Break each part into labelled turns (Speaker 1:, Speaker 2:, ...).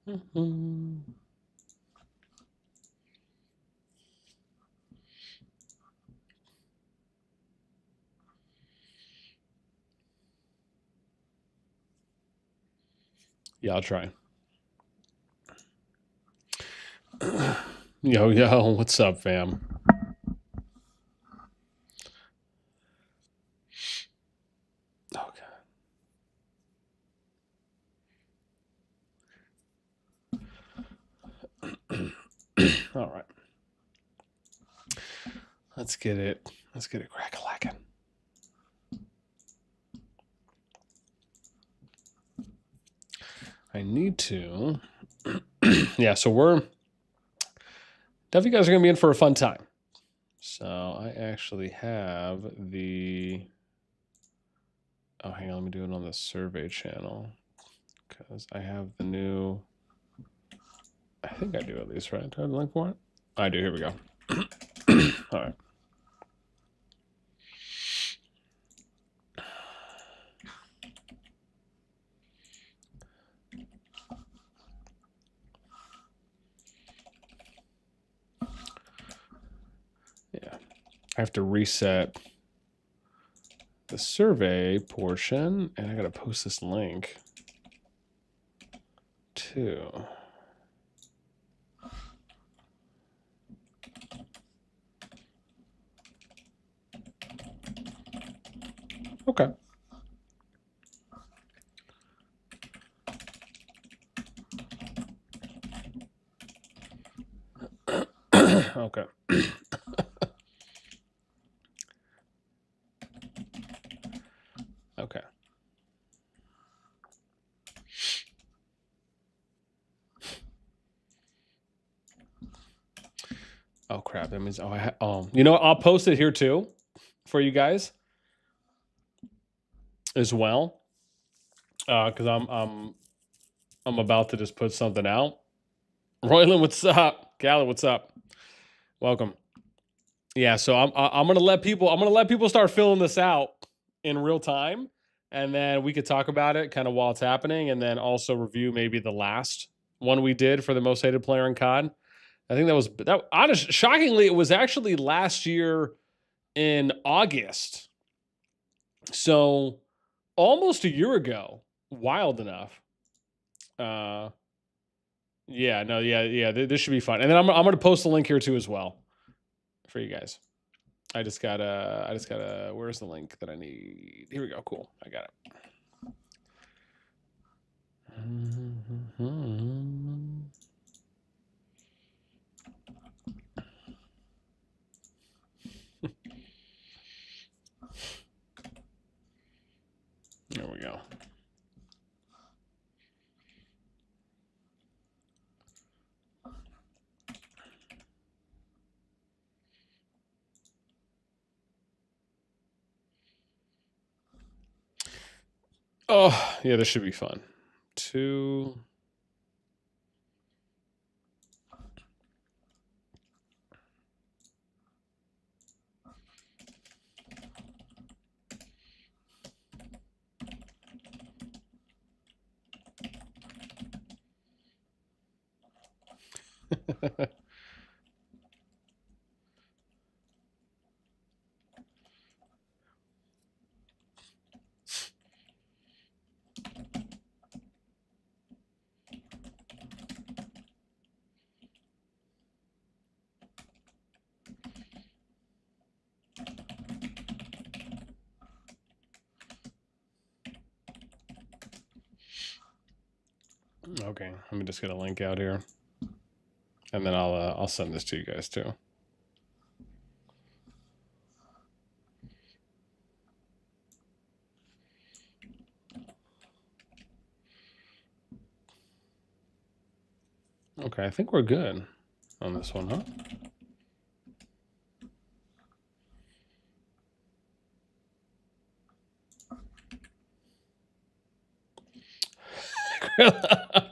Speaker 1: Yeah, I'll try. Yo, what's up, fam? Okay. All right. Let's get it crack-a-lackin'. I need to. Yeah, so we're definitely, you guys are gonna be in for a fun time. So I actually have the. Oh, hang on, let me do it on the survey channel because I have the new. I think I do at least, right? Do I have the link for it? I do. Here we go. All right. Yeah, I have to reset the survey portion, and I got to post this link too. Okay. Okay. Okay. Oh crap! That means you know what? I'll post it here too, for you guys, as well, because I'm about to just put something out. Royland, what's up? Galley, what's up? Welcome. Yeah, so I'm gonna let people start filling this out in real time, and then we could talk about it kind of while it's happening, and then also review maybe the last one we did for the most hated player in COD. I think shockingly, it was actually last year in August, so almost a year ago. Wild enough. Yeah, no, yeah. This should be fun, and then I'm gonna post the link here too as well for you guys. I just gotta. Where's the link that I need? Here we go. Cool. I got it. There we go. Oh, yeah, this should be fun. 2. Okay, let me just get a link out here, and then I'll send this to you guys too. Okay, I think we're good on this one, huh?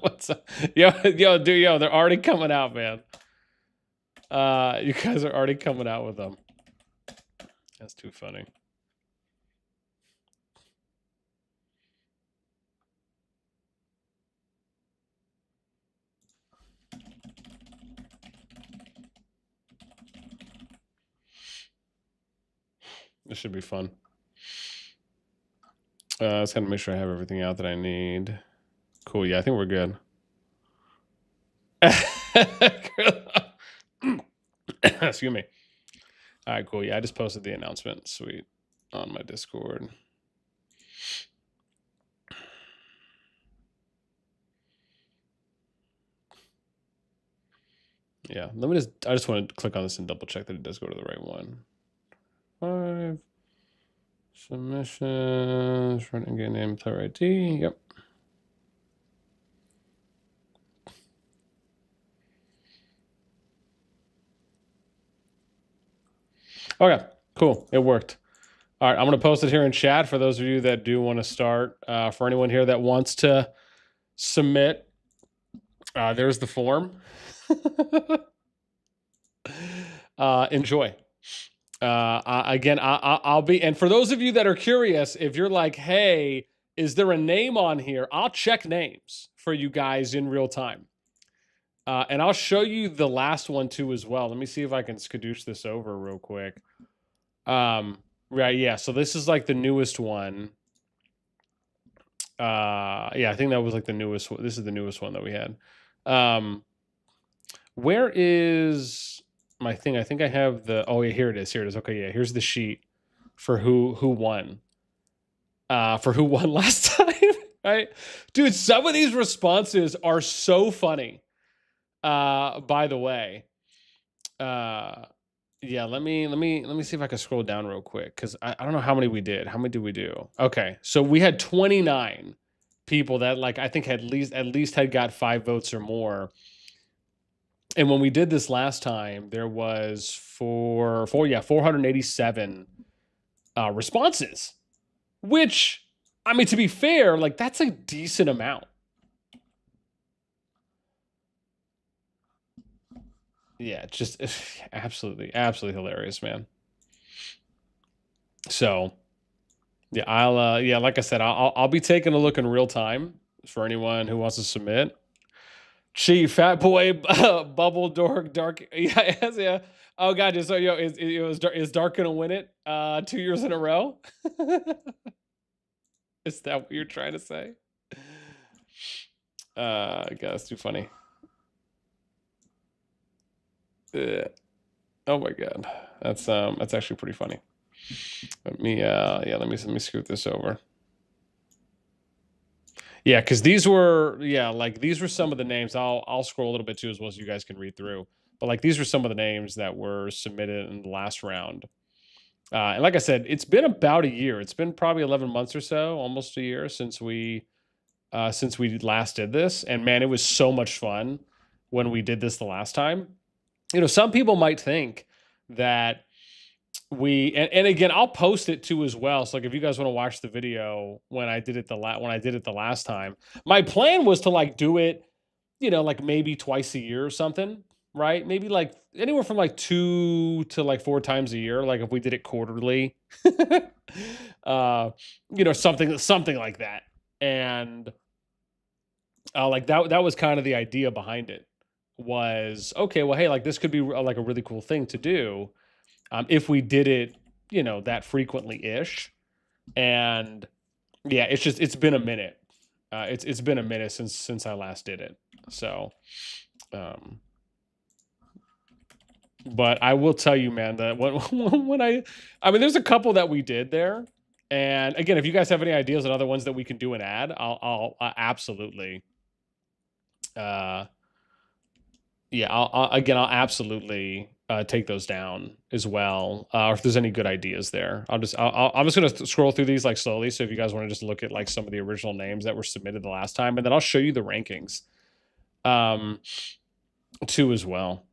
Speaker 1: What's up? Yo, they're already coming out, man. You guys are already coming out with them. That's too funny. This should be fun. Let's kind of make sure I have everything out that I need. Cool. Yeah, I think we're good. Excuse me. All right, cool. Yeah, I just posted the announcement. Sweet. On my Discord. Yeah, I just want to click on this and double check that it does go to the right one. 5 submissions, running game name, player ID. Yep. Okay, cool. It worked. All right, I'm going to post it here in chat for those of you that do want to start. For anyone here that wants to submit, there's the form. Enjoy. Again, I'll be, and for those of you that are curious, if you're like, hey, is there a name on here? I'll check names for you guys in real time. And I'll show you the last one too as well. Let me see if I can skadoosh this over real quick. Right, yeah, so this is like the newest one. Yeah, I think that was like the newest one. This is the newest one that we had. Where is my thing? I think I have the, oh yeah, here it is. Here it is. Okay, yeah, here's the sheet for who won. For who won last time, right? Dude, some of these responses are so funny. By the way. Yeah, let me see if I can scroll down real quick, because I don't know how many we did. How many did we do? Okay, so we had 29 people that, like, I think at least had got 5 votes or more. And when we did this last time, there was 487 responses, which, I mean, to be fair, like, that's a decent amount. Yeah, it's just absolutely hilarious, man. So, yeah, I'll yeah, like I said, I'll be taking a look in real time for anyone who wants to submit. Chief, Fat Boy, Bubble, Dark. Yeah, yes, yeah. Oh god, so is Dark gonna win it 2 years in a row? Is that what you're trying to say? God, that's too funny. Oh my god, that's actually pretty funny. Let me let me scoot this over. Yeah, because these were these were some of the names. I'll scroll a little bit too as well, so you guys can read through. But like, these were some of the names that were submitted in the last round. And like I said, it's been about a year. It's been probably 11 months or so, almost a year since we last did this. And man, it was so much fun when we did this the last time. You know, some people might think that and again, I'll post it too as well. So like, if you guys want to watch the video when I did it the last time, my plan was to like do it, you know, like maybe twice a year or something, right? Maybe like anywhere from like 2 to like 4 times a year. Like if we did it quarterly, you know, something like that. And like that was kind of the idea behind it. Was okay, well, hey, like this could be like a really cool thing to do. If we did it, you know, that frequently-ish. And yeah, it's been a minute. It's been a minute since I last did it. So, but I will tell you, man, that when I mean, there's a couple that we did there. And again, if you guys have any ideas on other ones that we can do and add, I'll absolutely, yeah, I'll absolutely take those down as well. Or if there's any good ideas there, I'm just going to scroll through these like slowly. So if you guys want to just look at like some of the original names that were submitted the last time, and then I'll show you the rankings too as well.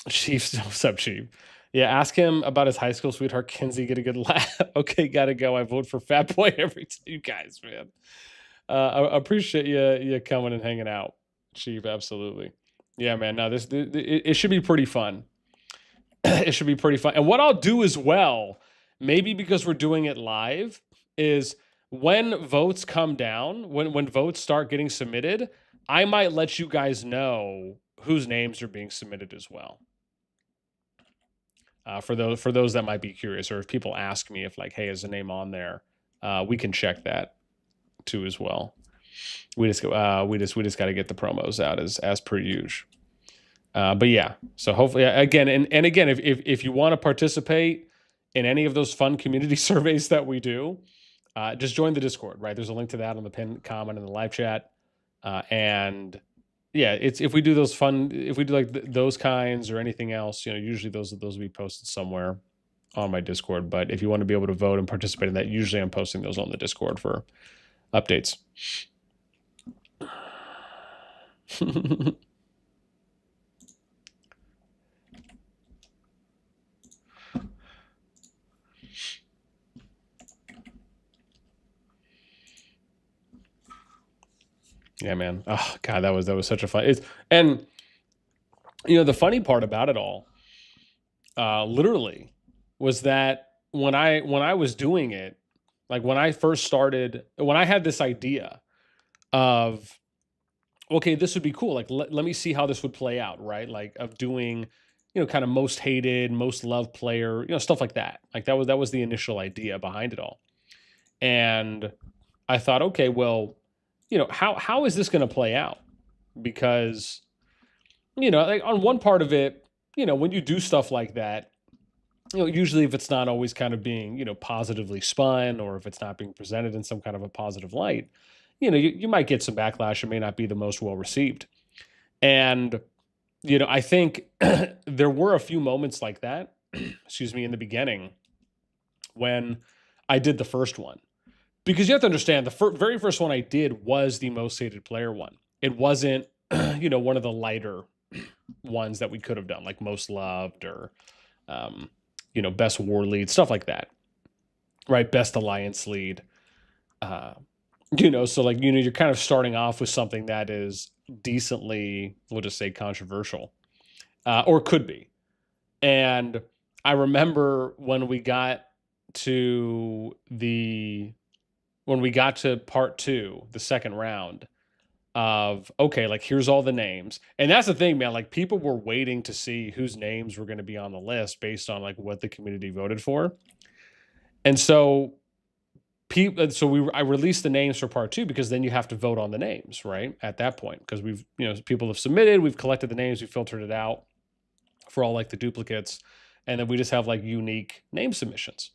Speaker 1: Chief, what's up, Chief? Yeah, ask him about his high school sweetheart, Kenzie. Get a good laugh. Okay, gotta go. I vote for Fat Boy every time. You guys, man. I appreciate you coming and hanging out, Chief. Absolutely. Yeah, man. Now it should be pretty fun. It should be pretty fun. And what I'll do as well, maybe because we're doing it live, is when votes come down, when votes start getting submitted, I might let you guys know whose names are being submitted as well. For those that might be curious, or if people ask me if like, hey, is the name on there, we can check that too as well. We just got to get the promos out as per usual. But yeah, so hopefully again, and again, if you want to participate in any of those fun community surveys that we do, just join the Discord, right? There's a link to that on the pinned comment in the live chat. And yeah, it's if we do those fun, if we do like those kinds or anything else, you know, usually those will be posted somewhere on my Discord. But if you want to be able to vote and participate in that, usually I'm posting those on the Discord for updates. Yeah, man. Oh God, that was such a fun. And you know, the funny part about it all, literally, was that when I was doing it, like when I first started, when I had this idea of, okay, this would be cool. Like, let me see how this would play out, right? Like of doing, you know, kind of most hated, most loved player, you know, stuff like that. Like that was the initial idea behind it all. And I thought, okay, well, you know, how is this going to play out? Because, you know, like on one part of it, you know, when you do stuff like that, you know, usually if it's not always kind of being, you know, positively spun, or if it's not being presented in some kind of a positive light, you know, you might get some backlash. It may not be the most well received. And, you know, I think there were a few moments like that, excuse me, in the beginning when I did the first one. Because you have to understand, the very first one I did was the most hated player one. It wasn't, you know, one of the lighter ones that we could have done, like most loved or, you know, best war lead, stuff like that, right? Best alliance lead. You know, so like, you know, you're kind of starting off with something that is decently, we'll just say controversial, or could be. And I remember when we got to part 2, the second round of, okay, like here's all the names. And that's the thing, man, like people were waiting to see whose names were going to be on the list based on like what the community voted for. And so I released the names for part 2 because then you have to vote on the names, right? At that point, because we've, you know, people have submitted, we've collected the names, we filtered it out for all like the duplicates. And then we just have like unique name submissions.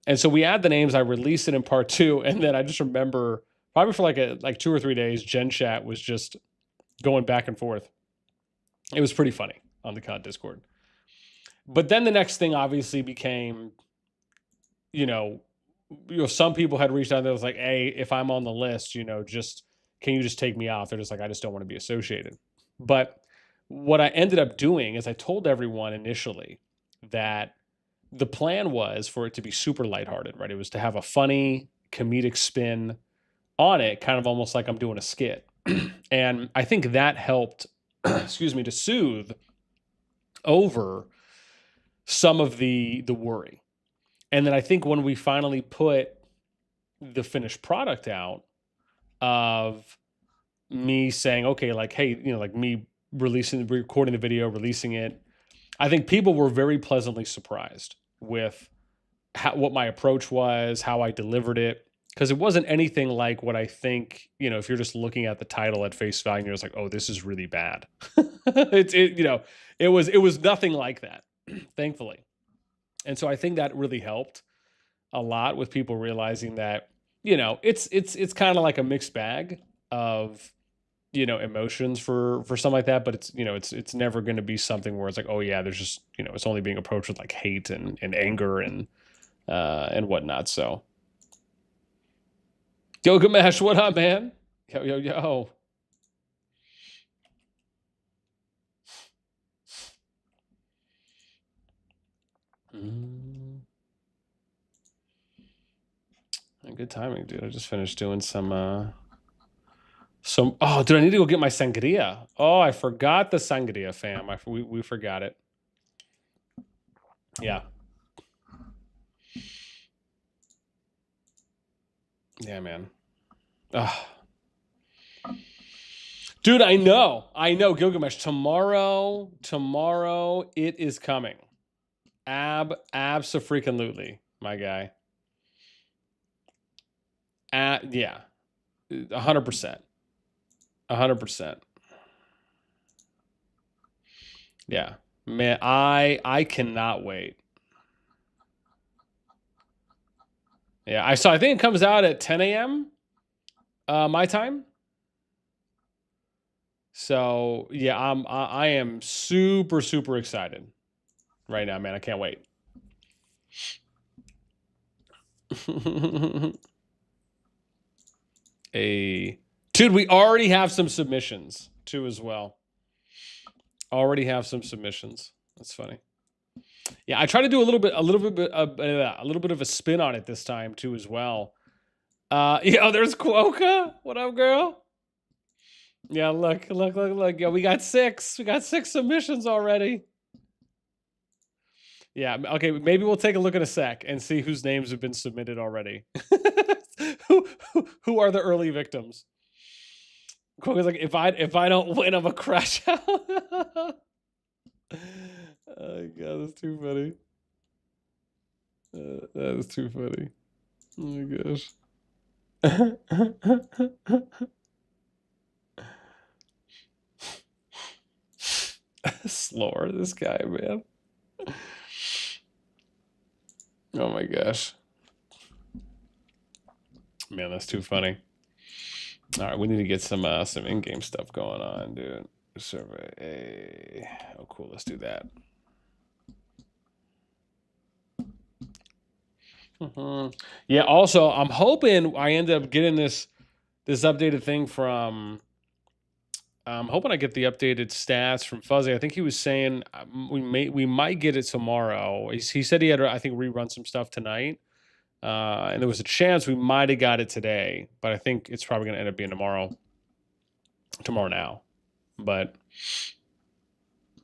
Speaker 1: And so we add the names, I released it in part 2. And then I just remember probably for like 2 or 3 days, Gen Chat was just going back and forth. It was pretty funny on the COD Discord. But then the next thing obviously became, you know, some people had reached out and it was like, hey, if I'm on the list, you know, can you just take me off? They're just like, I just don't want to be associated. But what I ended up doing is I told everyone initially that the plan was for it to be super lighthearted, right? It was to have a funny comedic spin on it, kind of almost like I'm doing a skit. And I think that helped, excuse me, to soothe over some of the worry. And then I think when we finally put the finished product out of me saying, okay, like, hey, you know, like me recording the video, releasing it, I think people were very pleasantly surprised with what my approach was, how I delivered it. Because it wasn't anything like what I think, you know, if you're just looking at the title at face value, you're just like, oh, this is really bad. You know, it was nothing like that, thankfully. And so I think that really helped a lot with people realizing that, you know, it's kind of like a mixed bag of, you know, emotions for something like that. But it's, you know, it's never going to be something where it's like, oh yeah, there's just, you know, it's only being approached with like hate and anger and whatnot. So. Yo, Gamash, what up, man? Yo. Good timing, dude. I just finished doing some. Oh, dude, I need to go get my sangria. Oh, I forgot the sangria, fam. We forgot it. Yeah. Yeah, man. Dude, I know, Gilgamesh. Tomorrow, it is coming. Abso-freaking-lutely, my guy. Yeah. 100%. 100%. Yeah. Man, I cannot wait. Yeah, I think it comes out at 10 a.m. My time. So yeah, I am super excited right now, man. I can't wait. Dude, we already have some submissions too as well. Already have some submissions. That's funny. Yeah, I try to do a little bit of a spin on it this time too as well. Yeah, there's KvK's. What up, girl? Yeah, look. Yeah, we got 6. We got 6 submissions already. Yeah, okay, maybe we'll take a look in a sec and see whose names have been submitted already. who are the early victims? KvK's like, if I don't win, I'm a crash out. Oh god, that's too funny. That is too funny. Oh my gosh. Slower, this guy, man. Oh my gosh. Man, that's too funny. All right, we need to get some in-game stuff going on, dude. Survey. Oh, cool. Let's do that. Yeah. Also, I'm hoping I end up getting this updated thing from. I'm hoping I get the updated stats from Fuzzy. I think he was saying we might get it tomorrow. He said he had I think rerun some stuff tonight. And there was a chance we might have got it today, but I think it's probably going to end up being tomorrow now. But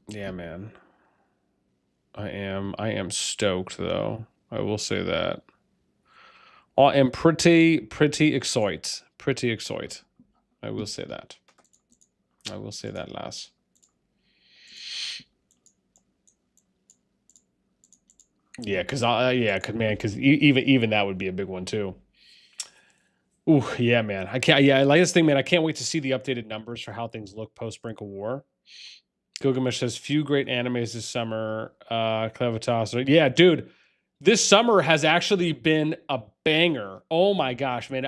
Speaker 1: yeah, man, I am stoked though. I will say that. I am pretty excited. Pretty excited. I will say that. I will say that, lass. Yeah, because even that would be a big one too. Ooh, yeah, man. I like this thing, man. I can't wait to see the updated numbers for how things look post Brink of War. Gilgamesh says few great animes this summer. KvK's. Yeah, dude. This summer has actually been a banger. Oh my gosh, man.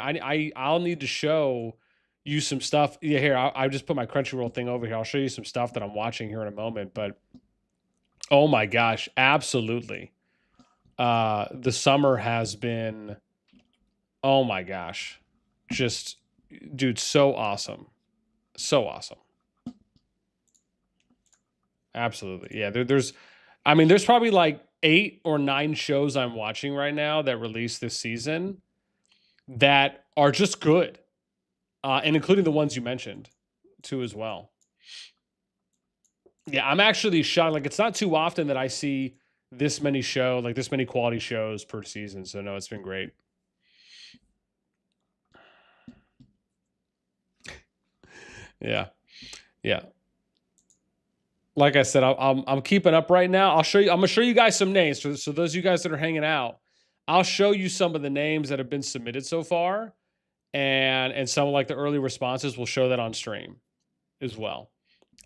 Speaker 1: I'll need to show you some stuff. Yeah, here, I just put my Crunchyroll thing over here. I'll show you some stuff that I'm watching here in a moment. But oh my gosh, absolutely. The summer has been, oh my gosh, just, dude, so awesome. So awesome. Absolutely. Yeah, there's probably like 8 or 9 shows I'm watching right now that released this season that are just good. And including the ones you mentioned too as well. Yeah, I'm actually shocked. Like, it's not too often that I see this many quality shows per season. So no, it's been great. Yeah. Yeah. Like I said, I'm keeping up right now. I'm gonna show you guys some names. So those of you guys that are hanging out, I'll show you some of the names that have been submitted so far, and some of like the early responses. We'll show that on stream as well.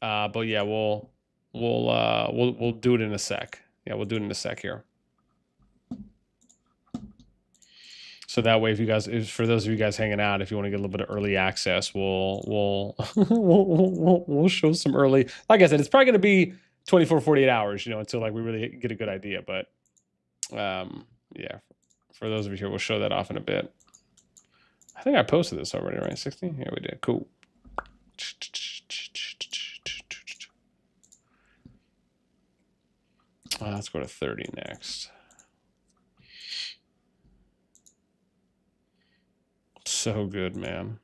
Speaker 1: But yeah, we'll do it in a sec. Yeah, we'll do it in a sec here. So that way, for those of you guys hanging out, if you want to get a little bit of early access, we'll show some early. Like I said, it's probably going to be 24, 48 hours, until like we really get a good idea. But yeah, for those of you here, we'll show that off in a bit. I think I posted this already, right? 60? Yeah, we did. Cool. Let's go to 30 next. So good, man.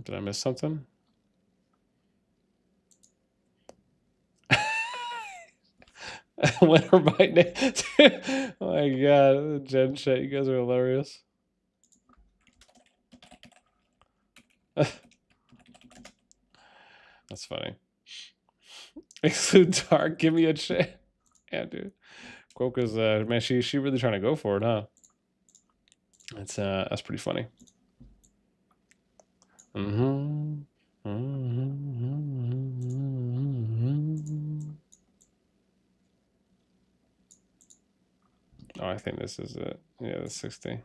Speaker 1: Did I miss something? Winter by name. Oh my god, Gen chat, you guys are hilarious. That's funny. Exclude Dark. Give me a chance. Yeah, dude. KvK's man, she really trying to go for it, huh? That's pretty funny. Mm-hmm. Oh, I think this is it. Yeah, the 60.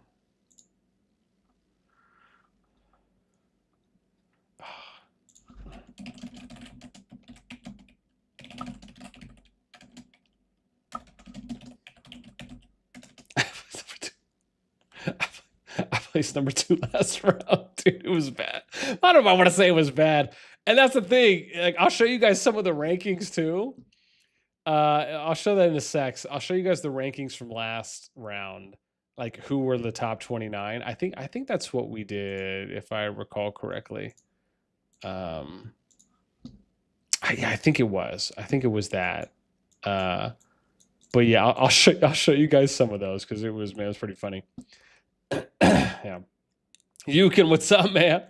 Speaker 1: I placed number 2 last round, dude. It was bad. I don't know if I want to say it was bad. And that's the thing. Like, I'll show you guys some of the rankings too. I'll show that in a sec. I'll show you guys the rankings from last round, like who were the top 29. I think that's what we did, if I recall correctly. I think it was. I think it was that. But yeah, I'll show you guys some of those because it was pretty funny. Yeah. Yukin, what's up, man?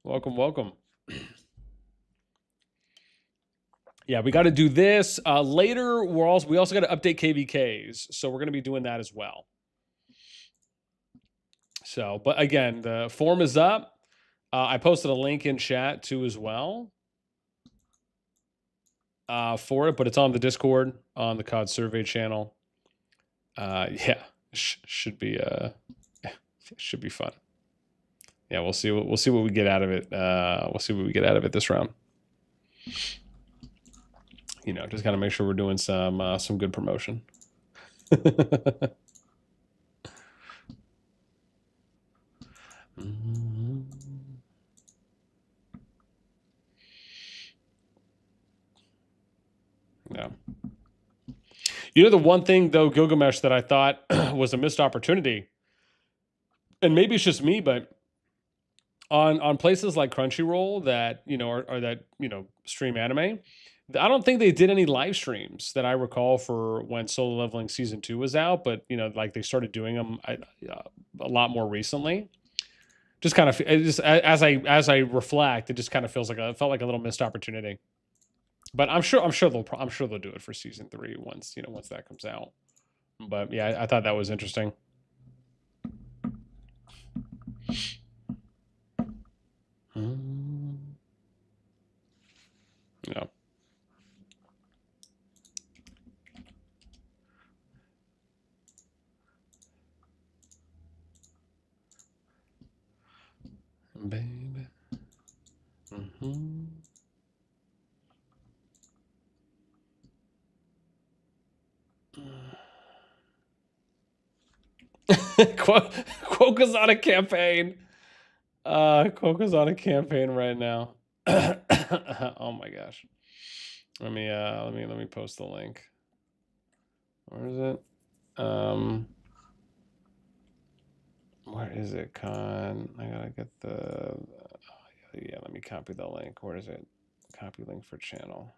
Speaker 1: Welcome. Yeah, we got to do this later. We also got to update KvK's, so we're going to be doing that as well. So, but again, the form is up. I posted a link in chat too as well for it, but it's on the Discord on the COD survey channel. Yeah, should be fun. Yeah, we'll see what we get out of it. We'll see what we get out of it this round. You know, just gotta make sure we're doing some good promotion. Yeah. You know, the one thing though, Gilgamesh, that I thought was a missed opportunity, and maybe it's just me, but on places like Crunchyroll that, you know, or that, you know, stream anime, I don't think they did any live streams that I recall for when Solo Leveling Season 2 was out, but, you know, like they started doing them a lot more recently. Just kind of, as I reflect, it just kind of felt like a little missed opportunity. But I'm sure they'll do it for Season 3 once that comes out. But yeah, I thought that was interesting. Yeah. Baby. KvK's on a campaign. KvK's on a campaign right now. Oh my gosh. Let me post the link. Where is it? Where is it, Con? I gotta get the yeah, let me copy the link. Where is it? Copy link for channel.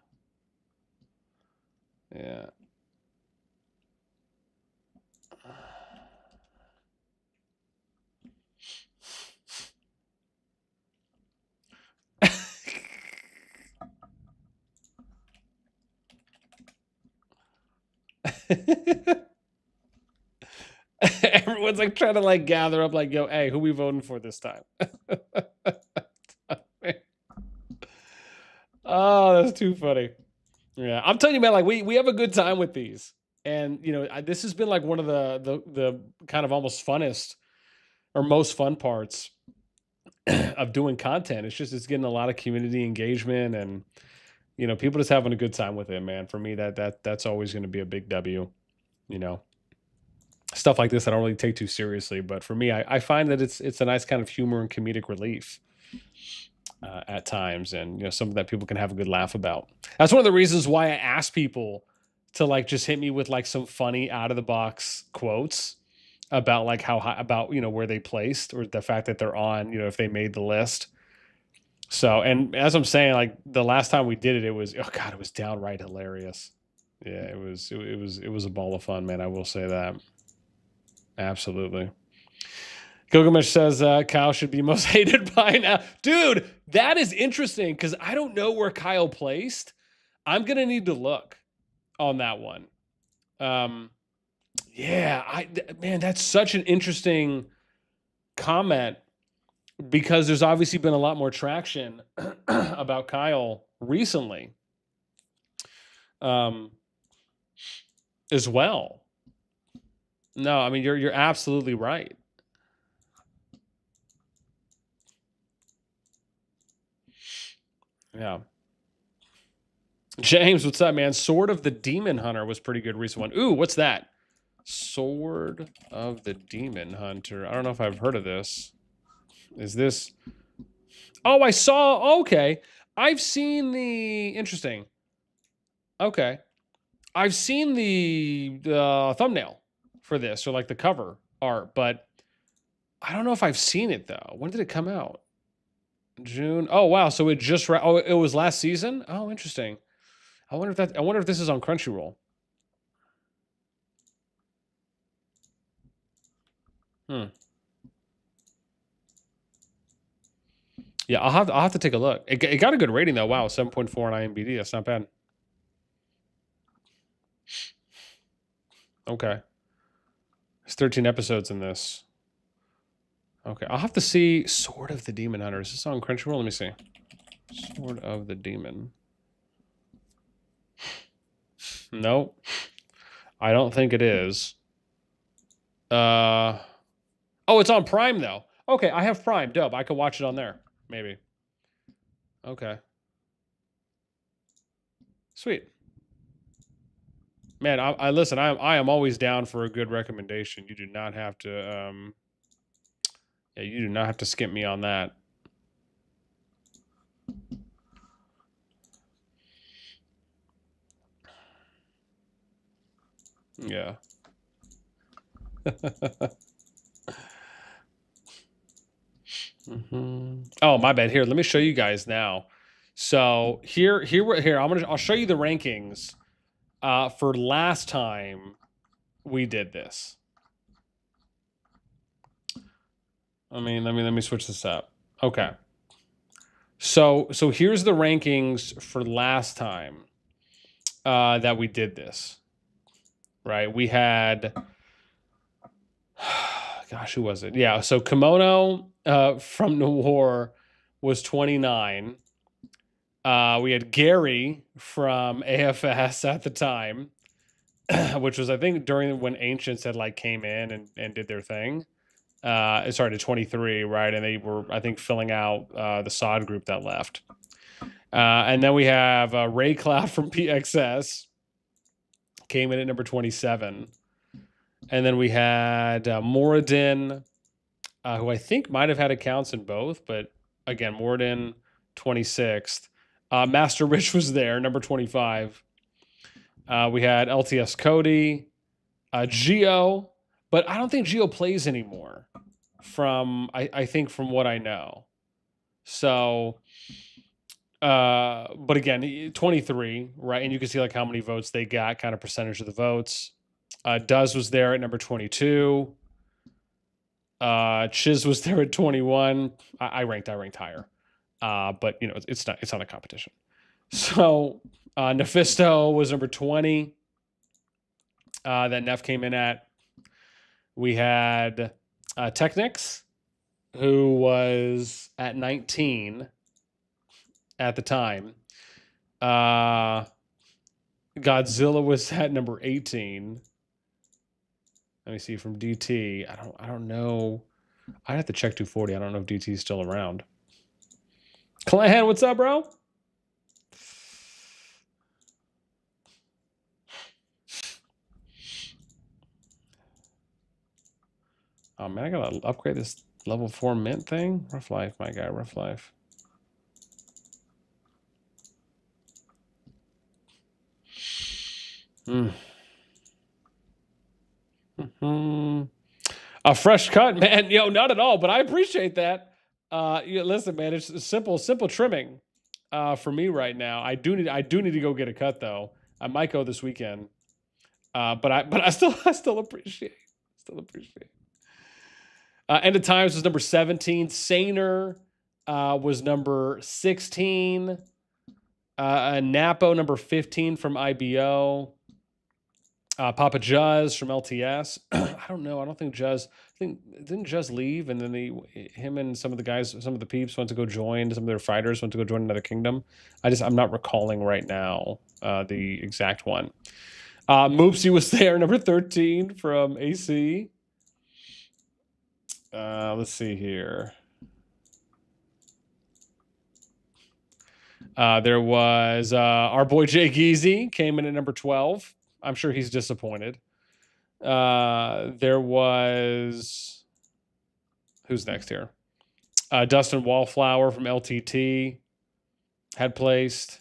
Speaker 1: Yeah. Everyone's like trying to like gather up, like, yo, hey, who we voting for this time? Oh, that's too funny. Yeah, I'm telling you, man, like we have a good time with these, and you know, this has been like one of the kind of almost funnest or most fun parts of doing content. It's getting a lot of community engagement, and you know, people just having a good time with it, man. For me, that's always going to be a big W. You know, stuff like this I don't really take too seriously, but for me, I find that it's a nice kind of humor and comedic relief at times, and you know, something that people can have a good laugh about. That's one of the reasons why I ask people to like just hit me with like some funny out of the box quotes about like how high, about, you know, where they placed or the fact that they're on, you know, if they made the list. So, and as I'm saying, like the last time we did it, it was, oh God, it was downright hilarious. Yeah, it was a ball of fun, man. I will say that. Absolutely. Gilgamesh says Kyle should be most hated by now. Dude, that is interesting because I don't know where Kyle placed. I'm gonna need to look on that one. Yeah, man, that's such an interesting comment because there's obviously been a lot more traction about Kyle recently, as well. No, I mean you're absolutely right. Yeah. James, what's up, man? Sword of the Demon Hunter was pretty good recent one. Ooh, what's that? Sword of the Demon Hunter. I don't know if I've heard of this. Is this? Oh, I saw. Okay, I've seen the. Interesting. Okay, I've seen the thumbnail for this, or like the cover art, but I don't know if I've seen it though. When did it come out? June. Oh wow, so it just. Oh, it was last season. Oh, interesting. I wonder if that. I wonder if this is on Crunchyroll. Hmm. Yeah, I'll have to take a look. It got a good rating though. Wow, 7.4 on IMDb. That's not bad. Okay. There's 13 episodes in this. Okay, I'll have to see Sword of the Demon Hunter. Is this on Crunchyroll? Let me see. Sword of the Demon. Nope. I don't think it is. Oh, it's on Prime though. Okay, I have Prime. Dope. I could watch it on there. Maybe. Okay. Sweet. Man, I listen. I am always down for a good recommendation. You do not have to. Yeah, you do not have to skip me on that. Yeah. Oh, my bad. Here, let me show you guys now. So here. I'll show you the rankings for last time we did this. Let me switch this up. Okay. So here's the rankings for last time that we did this. Right? We had gosh, who was it? Yeah, so Kimono from Noir was 29. We had Gary from AFS at the time, which was I think during when Ancients had like came in and did their thing. It started at 23, right? And they were, I think, filling out the SOD group that left. And then we have Ray Cloud from PXS came in at number 27. And then we had Moradin, who I think might have had accounts in both, but again, Moradin, 26th. Master Rich was there, number 25. We had LTS Cody, Geo, but I don't think Geo plays anymore. I think from what I know. So, but again, 23, right? And you can see like how many votes they got, kind of percentage of the votes. Duz was there at number 22. Chiz was there at 21. I ranked higher. But you know, it's not a competition. So Nephisto was number 20. That Neff came in at. We had Technics, who was at 19 at the time. Godzilla was at number 18. Let me see from DT. I don't know. I'd have to check 240. I don't know if DT is still around. Clan, what's up, bro? Oh man, I gotta upgrade this level 4 mint thing. Rough life, my guy. Rough life. A fresh cut, man. Yo, not at all, but I appreciate that. Listen, man, it's simple trimming for me right now. I do need to go get a cut though. I might go this weekend. But I still appreciate. End of Times was number 17. Saner was number 16. Napo, number 15 from IBO. Papa Juz from LTS. I don't know. I don't think Juz. Didn't Juz leave, and then him and some of the guys, some of the peeps went to go join. Some of their fighters went to go join another kingdom. I'm not recalling right now the exact one. Moopsy was there, number 13 from AC. Let's see here. There was our boy Jay Geezy came in at number 12. I'm sure he's disappointed. There was... Who's next here? Dustin Wallflower from LTT had placed.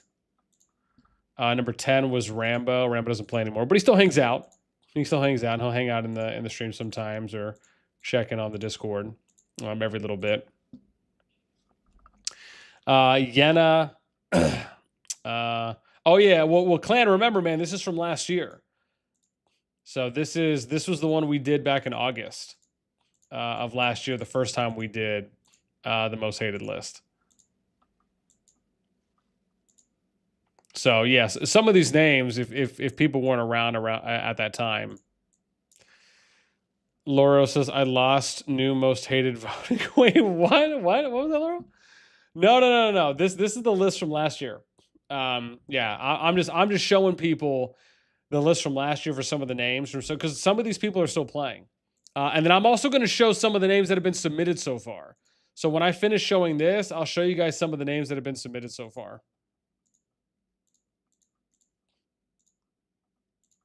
Speaker 1: Number 10 was Rambo. Rambo doesn't play anymore, but he still hangs out. He still hangs out. And he'll hang out in the stream sometimes or check in on the Discord every little bit. Yena. Oh yeah. Well, Clan. Remember, man, this is from last year. So this was the one we did back in August of last year. The first time we did the most hated list. So yes, some of these names, if people weren't around at that time. Lauro says, I lost new most hated voting. Wait, what? What was that, Lauro? No. This is the list from last year. Yeah, I'm just showing people the list from last year for some of the names, because some of these people are still playing. And then I'm also going to show some of the names that have been submitted so far. So when I finish showing this, I'll show you guys some of the names that have been submitted so far.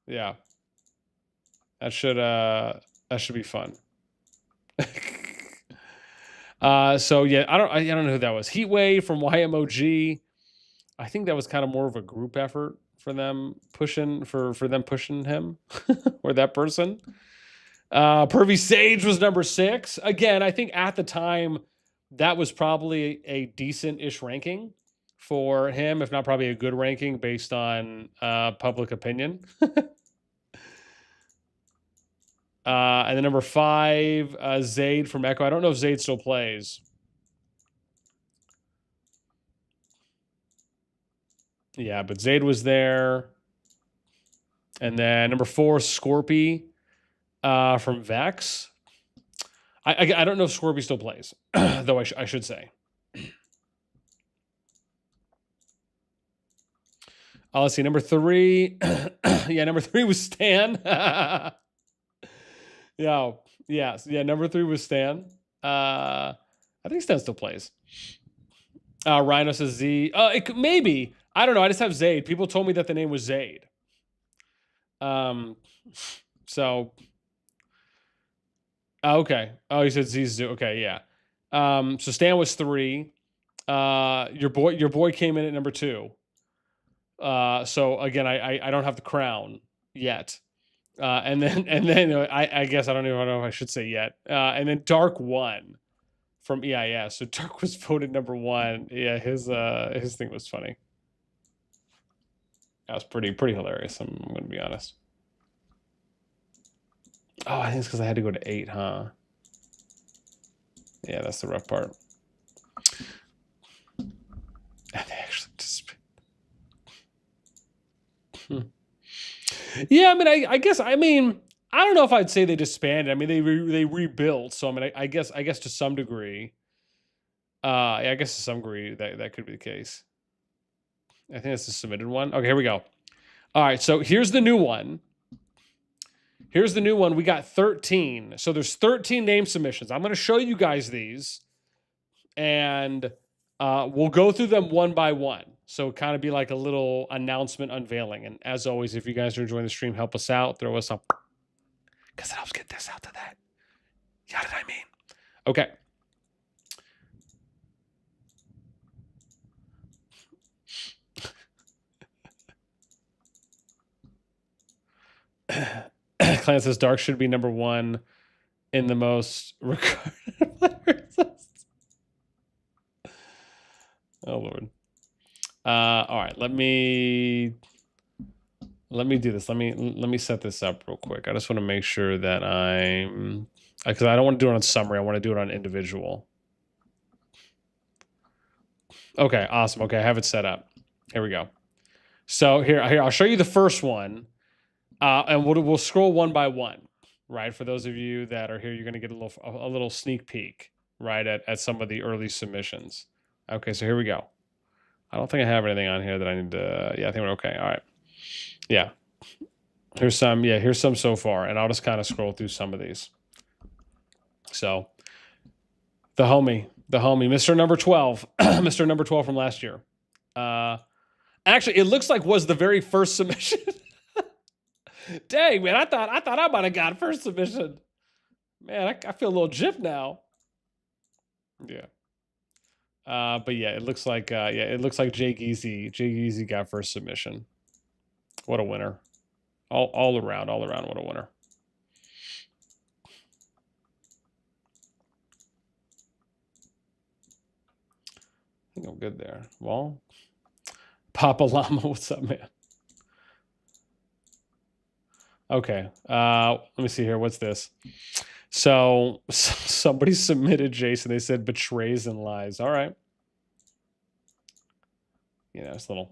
Speaker 1: Yeah. That should be fun. So yeah, I don't know who that was. Heatwave from YMOG. I think that was kind of more of a group effort for them pushing him or that person. Pervy Sage was number 6. Again, I think at the time that was probably a decent-ish ranking for him, if not probably a good ranking based on public opinion. And then number 5, Zaid from Echo. I don't know if Zaid still plays. Yeah, but Zaid was there. And then number 4, Scorpy from Vex. I don't know if Scorpy still plays, though I should say. Let's see, number 3. Yeah, number 3 was Stan. Yeah, number 3 was Stan. I think Stan still plays. Rhino says Z. Maybe. I don't know. I just have Zaid. People told me that the name was Zaid. So. Okay. Oh, you said Zizu. Okay, yeah. So Stan was 3. Your boy came in at number 2. So again, I don't have the crown yet. And then I guess I don't even know if I should say yet. And then Dark 1 from EIS. So Dark was voted number 1. Yeah, his thing was funny. That was pretty hilarious. I'm gonna be honest. Oh, I think it's because I had to go to 8, huh? Yeah, that's the rough part. And they actually just. Yeah, I mean, I guess I don't know if I'd say they disbanded. I mean, they rebuilt. So I mean, I guess to some degree. Yeah, I guess to some degree that could be the case. I think that's the submitted one. Okay, here we go. All right, so here's the new one. Here's the new one. We got 13. So there's 13 name submissions. I'm going to show you guys these, and we'll go through them one by one. So kind of be like a little announcement unveiling. And as always, if you guys are enjoying the stream, help us out. Throw us up, because it helps get this out to that. You know what I mean? Okay. Clan says Dark should be number 1 in the most regarded players list. Oh Lord. All right, let me do this. Let me set this up real quick. I just want to make sure that because I don't want to do it on summary. I want to do it on individual. Okay, awesome. Okay, I have it set up. Here we go. So here, I'll show you the first one, and we'll scroll one by one, right? For those of you that are here, you're going to get a little sneak peek, right, at some of the early submissions. Okay, so here we go. I don't think I have anything on here that I need to. Yeah, I think we're okay. All right. Yeah. Here's some. Yeah, here's some so far, and I'll just kind of scroll through some of these. So, the homie, Mr. Number 12, Mr. Number 12 from last year. Actually, it looks like was the very first submission. Dang, man, I thought I might have got first submission. Man, I feel a little gypped now. Yeah. But yeah, it looks like it looks like Jake Easy got first submission. What a winner. All around, what a winner. I think I'm good there. Well, Papa Llama, what's up, man? Okay. Let me see here. What's this? So somebody submitted Jason. They said betrays and lies. All right. You know, it's little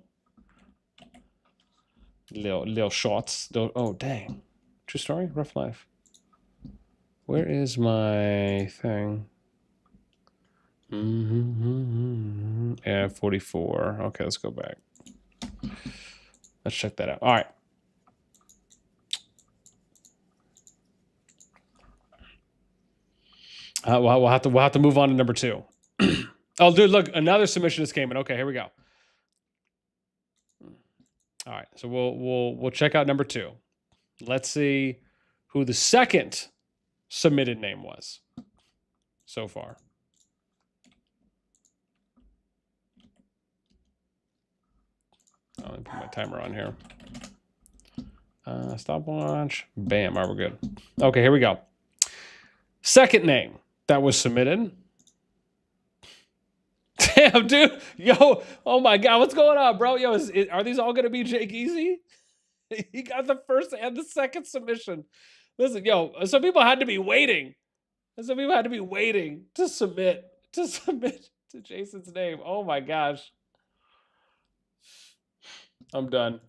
Speaker 1: shots. Oh, dang. True story? Rough life. Where is my thing? Yeah, 44. Okay, let's go back. Let's check that out. All right. We'll have to move on to number 2. Oh, dude, look, another submission just came in. Okay, here we go. All right, so we'll check out number 2. Let's see who the second submitted name was so far. Let me put my timer on here. Stopwatch. Bam. All right, we're good. Okay, here we go. Second name that was submitted. Damn, dude. Yo, oh my God. What's going on, bro? Yo, are these all going to be Jake Easy? He got the first and the second submission. Listen, yo, some people had to be waiting. Some people had to be waiting to submit to Jason's name. Oh my gosh. I'm done.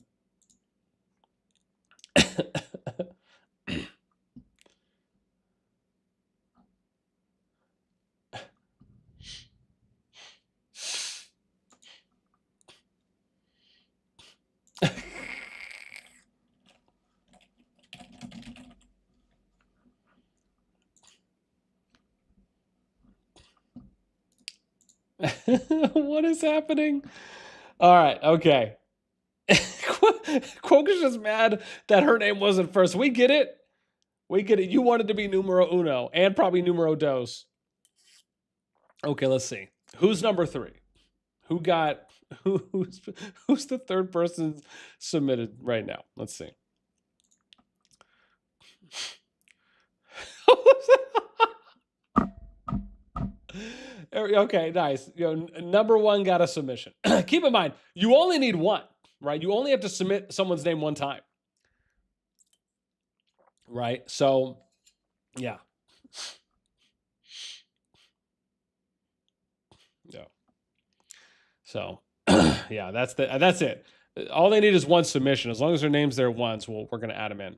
Speaker 1: What is happening? All right, okay. KvK's just mad that her name wasn't first. We get it. We get it. You wanted to be numero uno and probably numero dos. Okay, let's see. Who's number 3? Who's the third person submitted right now? Let's see. Okay, nice. You know, number 1 got a submission. Keep in mind, you only need 1, right? You only have to submit someone's name 1 time. Right? So, yeah. Yeah. So, yeah, that's it. All they need is 1 submission. As long as their name's there once, we're going to add them in.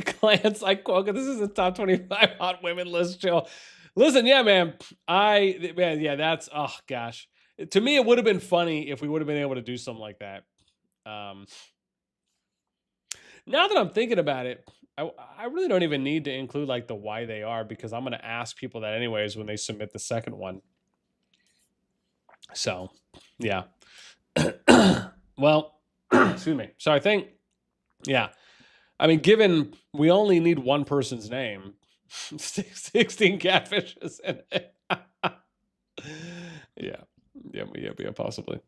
Speaker 1: Clients like KvK, this is a top 25 hot women list, chill. Listen, yeah, man. Yeah, that's, oh gosh. To me, it would have been funny if we would have been able to do something like that. Now that I'm thinking about it, I really don't even need to include like the why they are, because I'm going to ask people that anyways when they submit the second one. So, yeah. Well, excuse me. So I think, yeah. I mean, given we only need 1 person's name, 16 catfishes in it. Yeah, possibly.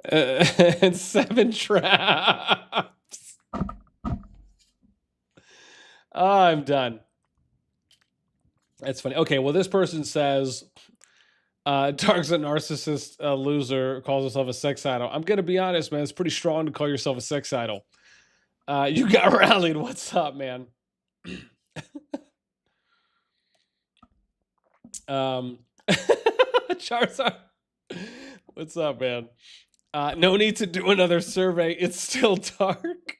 Speaker 1: And 7 traps. Oh, I'm done. That's funny. Okay, well, this person says, Dark's a narcissist, loser, calls himself a sex idol. I'm going to be honest, man. It's pretty strong to call yourself a sex idol. You got rallied. What's up, man? Charizard, what's up, man? No need to do another survey. It's still dark.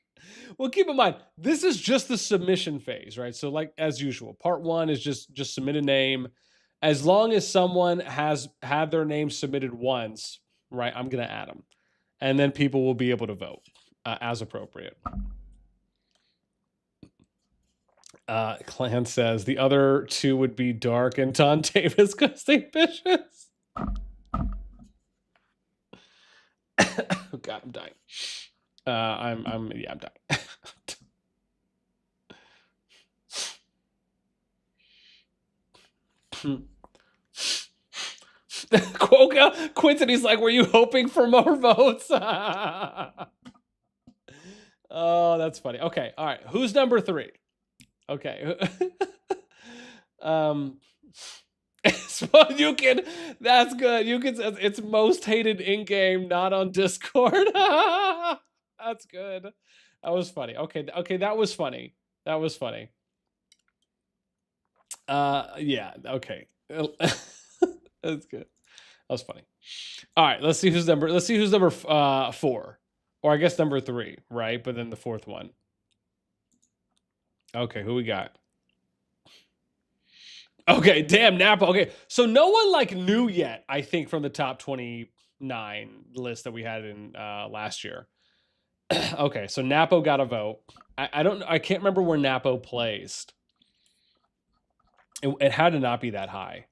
Speaker 1: Well, keep in mind, this is just the submission phase, right? So like as usual, part 1 is just submit a name. As long as someone has had their name submitted once, right, I'm going to add them. And then people will be able to vote as appropriate. Clan says the other 2 would be Dark and Don Davis because they vicious. Oh God, I'm dying. I'm dying. Quokka, Quinton, he's like, were you hoping for more votes? Oh, that's funny. Okay, all right. Who's number 3? Okay. So you can, that's good. You can, it's most hated in game, not on Discord. That's good. That was funny. Okay, that was funny. That was funny. Yeah, okay. That's good. That was funny. All right, let's see who's number 4. Or I guess number 3, right? But then the 4th one. Okay, who we got? Okay, damn, Napa. Okay, so no one like knew yet, I think, from the top 29 list that we had in last year. Okay, so Napo got a vote. I can't remember where Napo placed. It had to not be that high.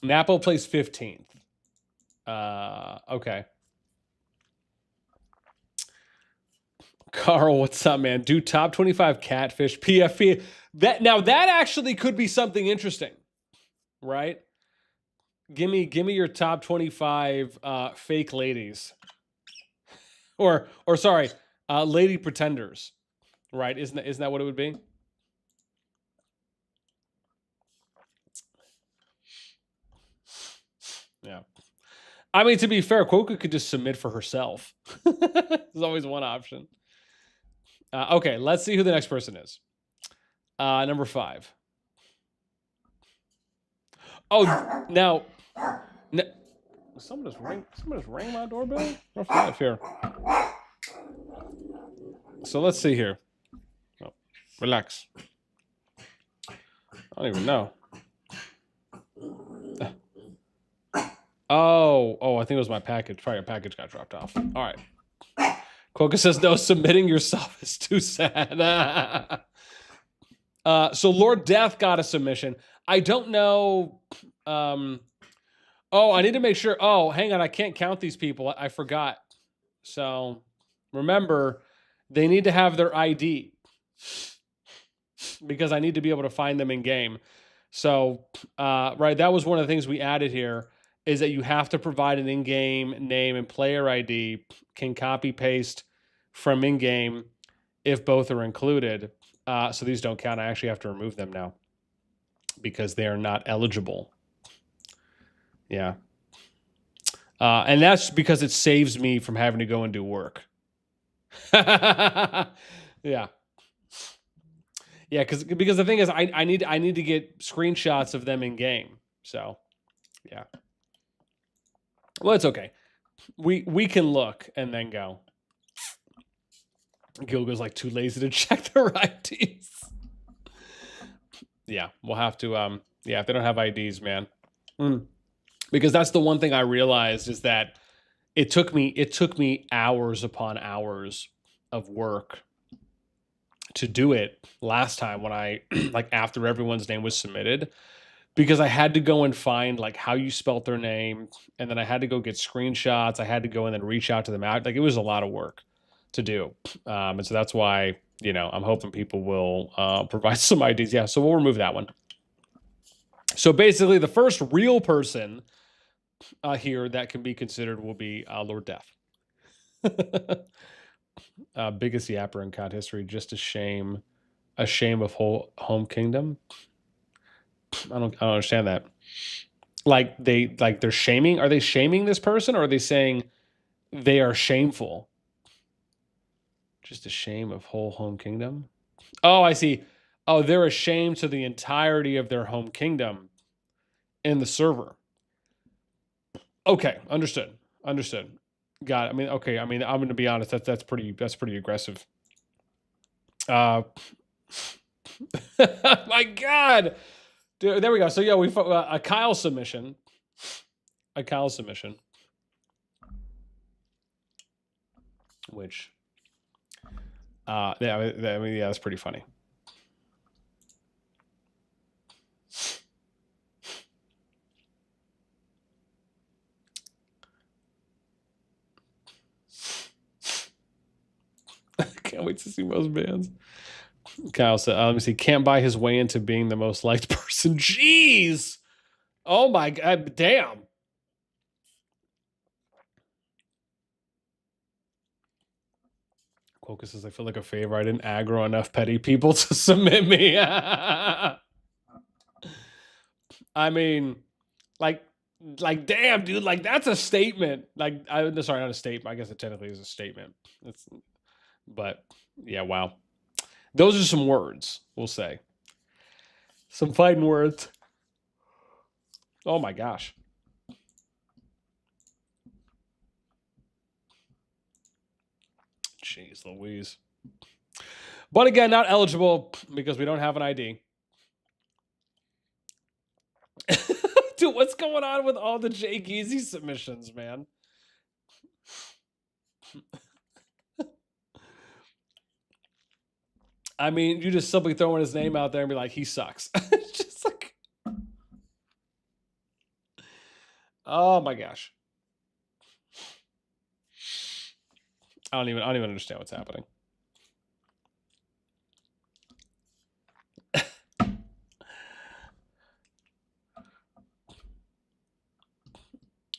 Speaker 1: Napo placed 15th. Okay. Carl, what's up, man? Do top 25 catfish PFP. That actually could be something interesting, right? Give me your top 25 fake ladies. Or sorry, lady pretenders. Right? Isn't that what it would be? Yeah. I mean, to be fair, Quokka could just submit for herself. There's always one option. Okay, let's see who the next person is. Number 5. Oh, now someone just rang my doorbell. Number 5 here. So let's see here. Oh, relax. I don't even know. Oh, I think it was my package. Probably a package got dropped off. All right. Quokka says, no, submitting yourself is too sad. So Lord Death got a submission. I don't know. Oh, I need to make sure. Oh, hang on. I can't count these people. I forgot. So remember, they need to have their ID because I need to be able to find them in game. So, right, that was one of the things we added here is that you have to provide an in-game name and player ID, can copy paste from in-game if both are included. So these don't count. I actually have to remove them now because they are not eligible. Yeah. And that's because it saves me from having to go and do work. Yeah. Yeah, because the thing is, I need to get screenshots of them in game. So, yeah. Well, it's okay. We can look and then go. Gilgo's like too lazy to check their IDs. Yeah, we'll have to. Yeah, if they don't have IDs, man. Because that's the one thing I realized is that it took me hours upon hours of work to do it last time when I like after everyone's name was submitted, because I had to go and find like how you spelt their name, and then I had to go get screenshots. I had to go and then reach out to them out. Like it was a lot of work to do. And so that's why, you know, I'm hoping people will provide some IDs. Yeah, so we'll remove that one. So basically the first real person here that can be considered will be Lord Death. Biggest yapper in COD history. Just a shame of whole home kingdom. I don't understand that. Like they're shaming. Are they shaming this person, or are they saying they are shameful? Just a shame of whole home kingdom. Oh, I see. Oh, they're ashamed to the entirety of their home kingdom in the server. Okay, understood. Understood. Got it. I mean, okay. I mean, I'm going to be honest. That's pretty aggressive. My God, dude. There we go. So yeah, we a Kyle submission. A Kyle submission. Which, yeah, I mean, yeah, that's pretty funny. Can't wait to see most bands. Kyle said, let me see, can't buy his way into being the most liked person. Jeez. Oh my God, damn. Quokka says, I feel like a favor. I didn't aggro enough petty people to submit me. I mean, like, damn, dude, like that's a statement. Like, sorry, not a statement. I guess it technically is a statement. But yeah, wow. Those are some words, we'll say. Some fighting words. Oh my gosh. Jeez Louise. But again, not eligible because we don't have an ID. Dude, what's going on with all the KvK's submissions, man? I mean, you just simply throwing his name out there and be like, he sucks. Just like, oh my gosh. I don't even understand what's happening.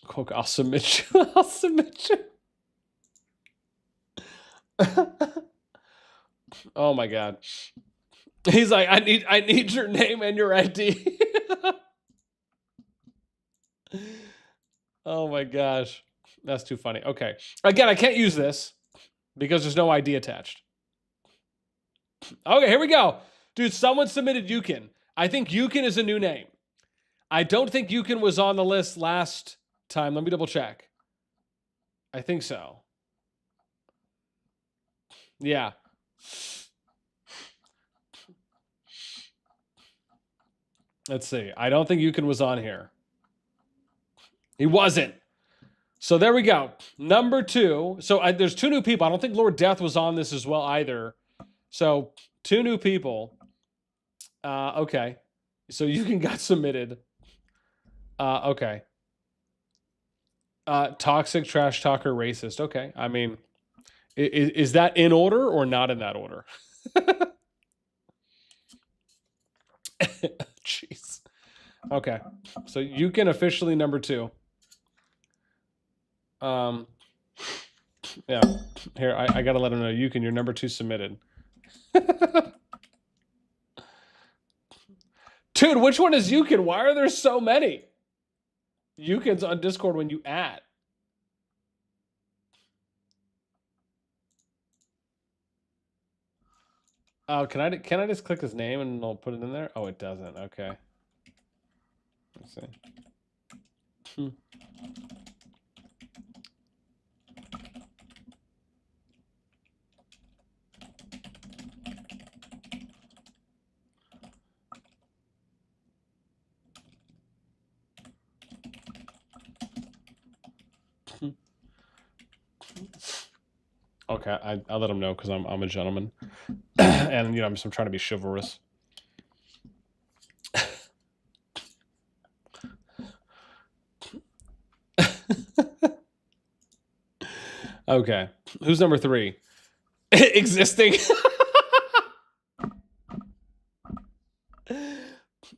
Speaker 1: Coke, I'll submit you. I'll submit you. Oh my God. He's like, I need your name and your ID. Oh my gosh. That's too funny. Okay. Again, I can't use this because there's no ID attached. Okay, here we go. Dude, someone submitted Yukin. I think Yukin is a new name. I don't think Yukin was on the list last time. Let me double check. I think so. Yeah. Let's see. I don't think Yukin was on here. He wasn't. So there we go. Number 2. So there's 2 new people. I don't think Lord Death was on this as well either. So 2 new people. Okay. So Yukin got submitted. Okay. Toxic, trash talker, racist. Okay. I mean, is that in order or not in that order? Jeez. Okay. So Yukin officially number 2. Yeah. Here, I gotta let him know. Yukin, you're number 2 submitted. Dude, which one is Yukin? Why are there so many? Yukin's on Discord when you add. Oh, can I just click his name and I'll put it in there? Oh, it doesn't. Okay. Let's see. Okay, I'll let him know because I'm a gentleman, and you know I'm trying to be chivalrous. Okay, who's number 3? Existing.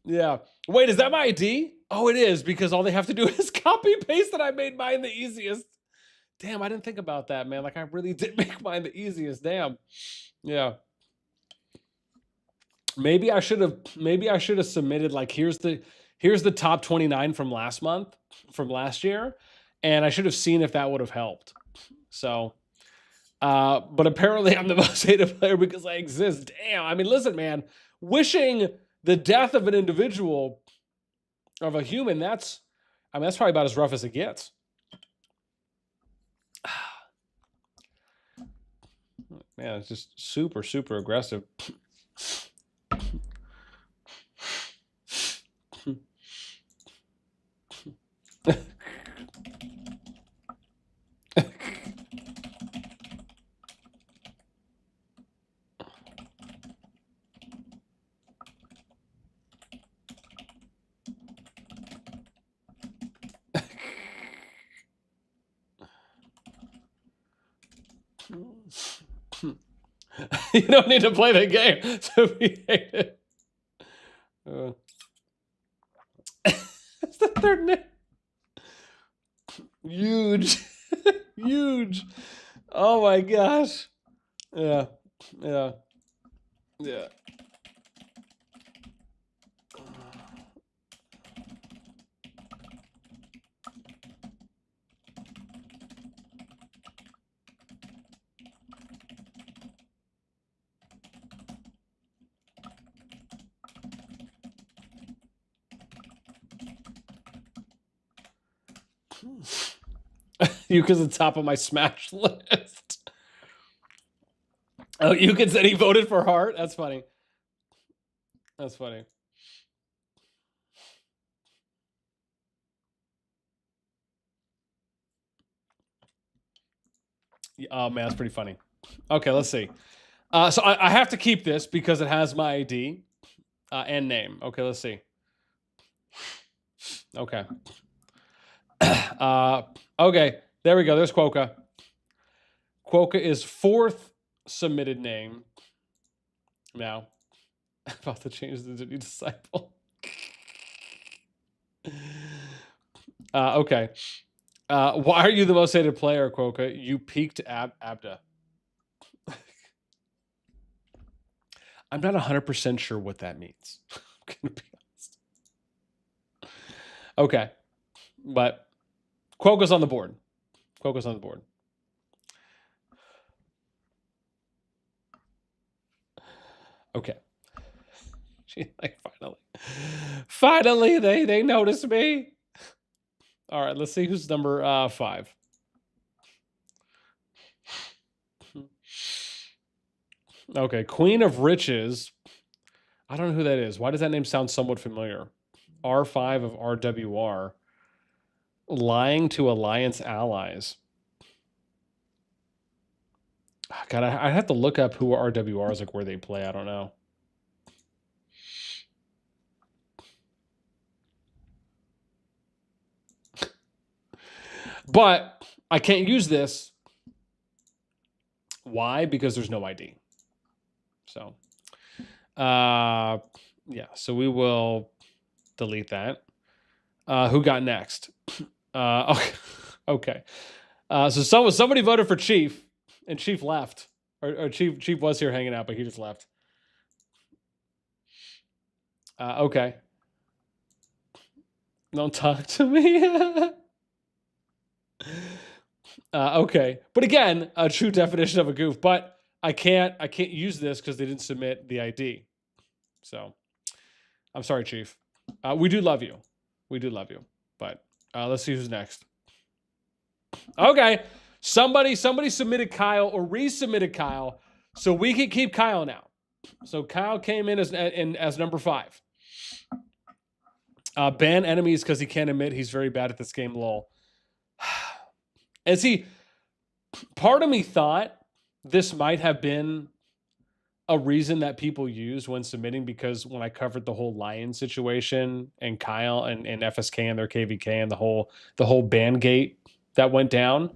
Speaker 1: Yeah. Wait, is that my ID? Oh, it is because all they have to do is copy paste, and I made mine the easiest. Damn, I didn't think about that, man. Like I really did make mine the easiest. Damn. Yeah. Maybe I should have submitted like here's the top 29 from last month, from last year, and I should have seen if that would have helped. So but apparently I'm the most hated player because I exist. Damn. I mean, listen, man, wishing the death of an individual, of a human, that's probably about as rough as it gets. Man, it's just super, super aggressive. You don't need to play the game to be hated. It's the third name. Huge. Huge. Oh my gosh. Yeah. Yeah. Yeah. Yuka's the top of my smash list. Oh, Yuka said he voted for Hart. That's funny. That's funny. Oh man, that's pretty funny. Okay, let's see. So I have to keep this because it has my ID and name. Okay, let's see. Okay. Okay, there we go. There's KvK's. KvK's is 4th submitted name. Now, about to change the new disciple. Okay. Why are you the most hated player, KvK's? You peaked Abda. I'm not 100% sure what that means. I'm gonna be honest. Okay. But KvK's on the board. KvK's on the board. Okay. Like finally they noticed me. All right, let's see who's number 5. Okay, Queen of Riches. I don't know who that is. Why does that name sound somewhat familiar? R5 of RWR. Lying to Alliance allies. God, I have to look up who RWR is, like where they play. I don't know. But I can't use this. Why? Because there's no ID. So, yeah. So we will delete that. Who got next? Okay. Okay. So somebody voted for Chief, and Chief left. Or Chief was here hanging out, but he just left. Okay. Don't talk to me. Okay. But again, a true definition of a goof. But I can't use this because they didn't submit the ID. So I'm sorry, Chief. We do love you. We do love you. But let's see who's next. Okay. Somebody submitted Kyle or resubmitted Kyle, so we can keep Kyle now. So Kyle came in as number 5. Ban enemies because he can't admit he's very bad at this game, lol. And see, part of me thought this might have been a reason that people use when submitting, because when I covered the whole Lion situation and Kyle and FSK and their KvK and the whole ban gate that went down,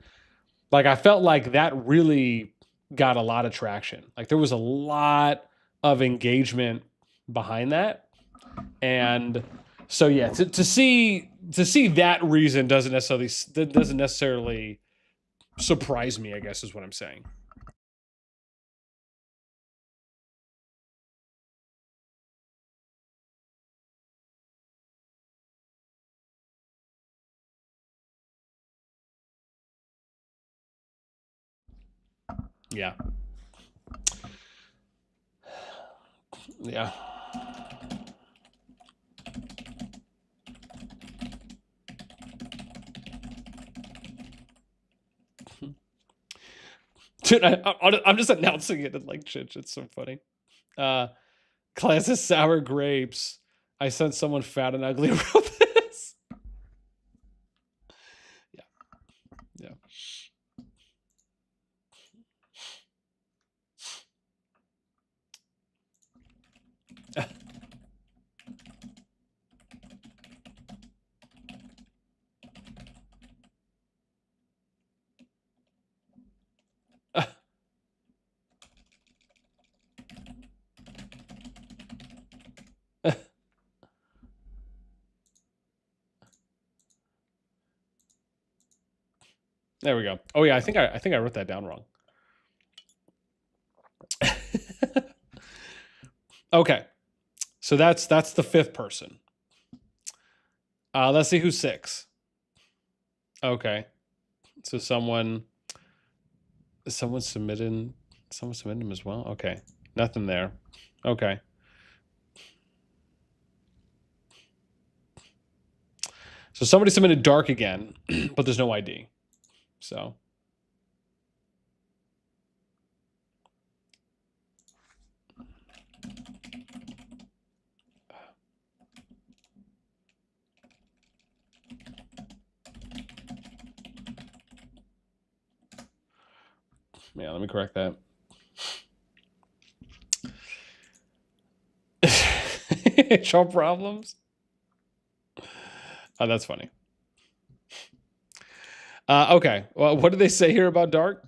Speaker 1: like I felt like that really got a lot of traction. Like there was a lot of engagement behind that. And so yeah, to see that reason doesn't necessarily surprise me, I guess is what I'm saying. Yeah. Yeah. Dude, I'm just announcing it in like Chich. It's so funny. Class of sour grapes. I sent someone fat and ugly wrote this. Yeah. There we go. Oh yeah, I think I wrote that down wrong. Okay. So that's the fifth person. Let's see who's 6. Okay. So someone submitted him as well. Okay. Nothing there. Okay. So somebody submitted dark again, but there's no ID. So yeah, let me correct that. HR problems. Oh, that's funny. Okay. Well, what did they say here about dark?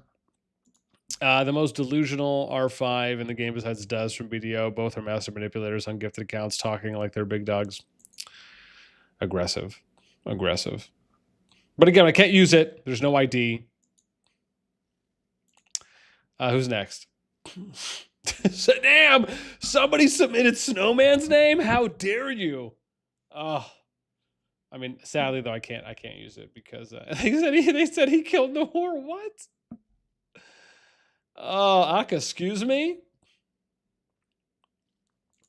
Speaker 1: The most delusional R5 in the game besides Duz from BDO. Both are master manipulators on gifted accounts, talking like they're big dogs. Aggressive. But again, I can't use it. There's no ID. Who's next? So, damn! Somebody submitted Snowman's name? How dare you? Oh. I mean, sadly though, I can't use it because they said he killed Nahor. What? Oh, Aka, excuse me?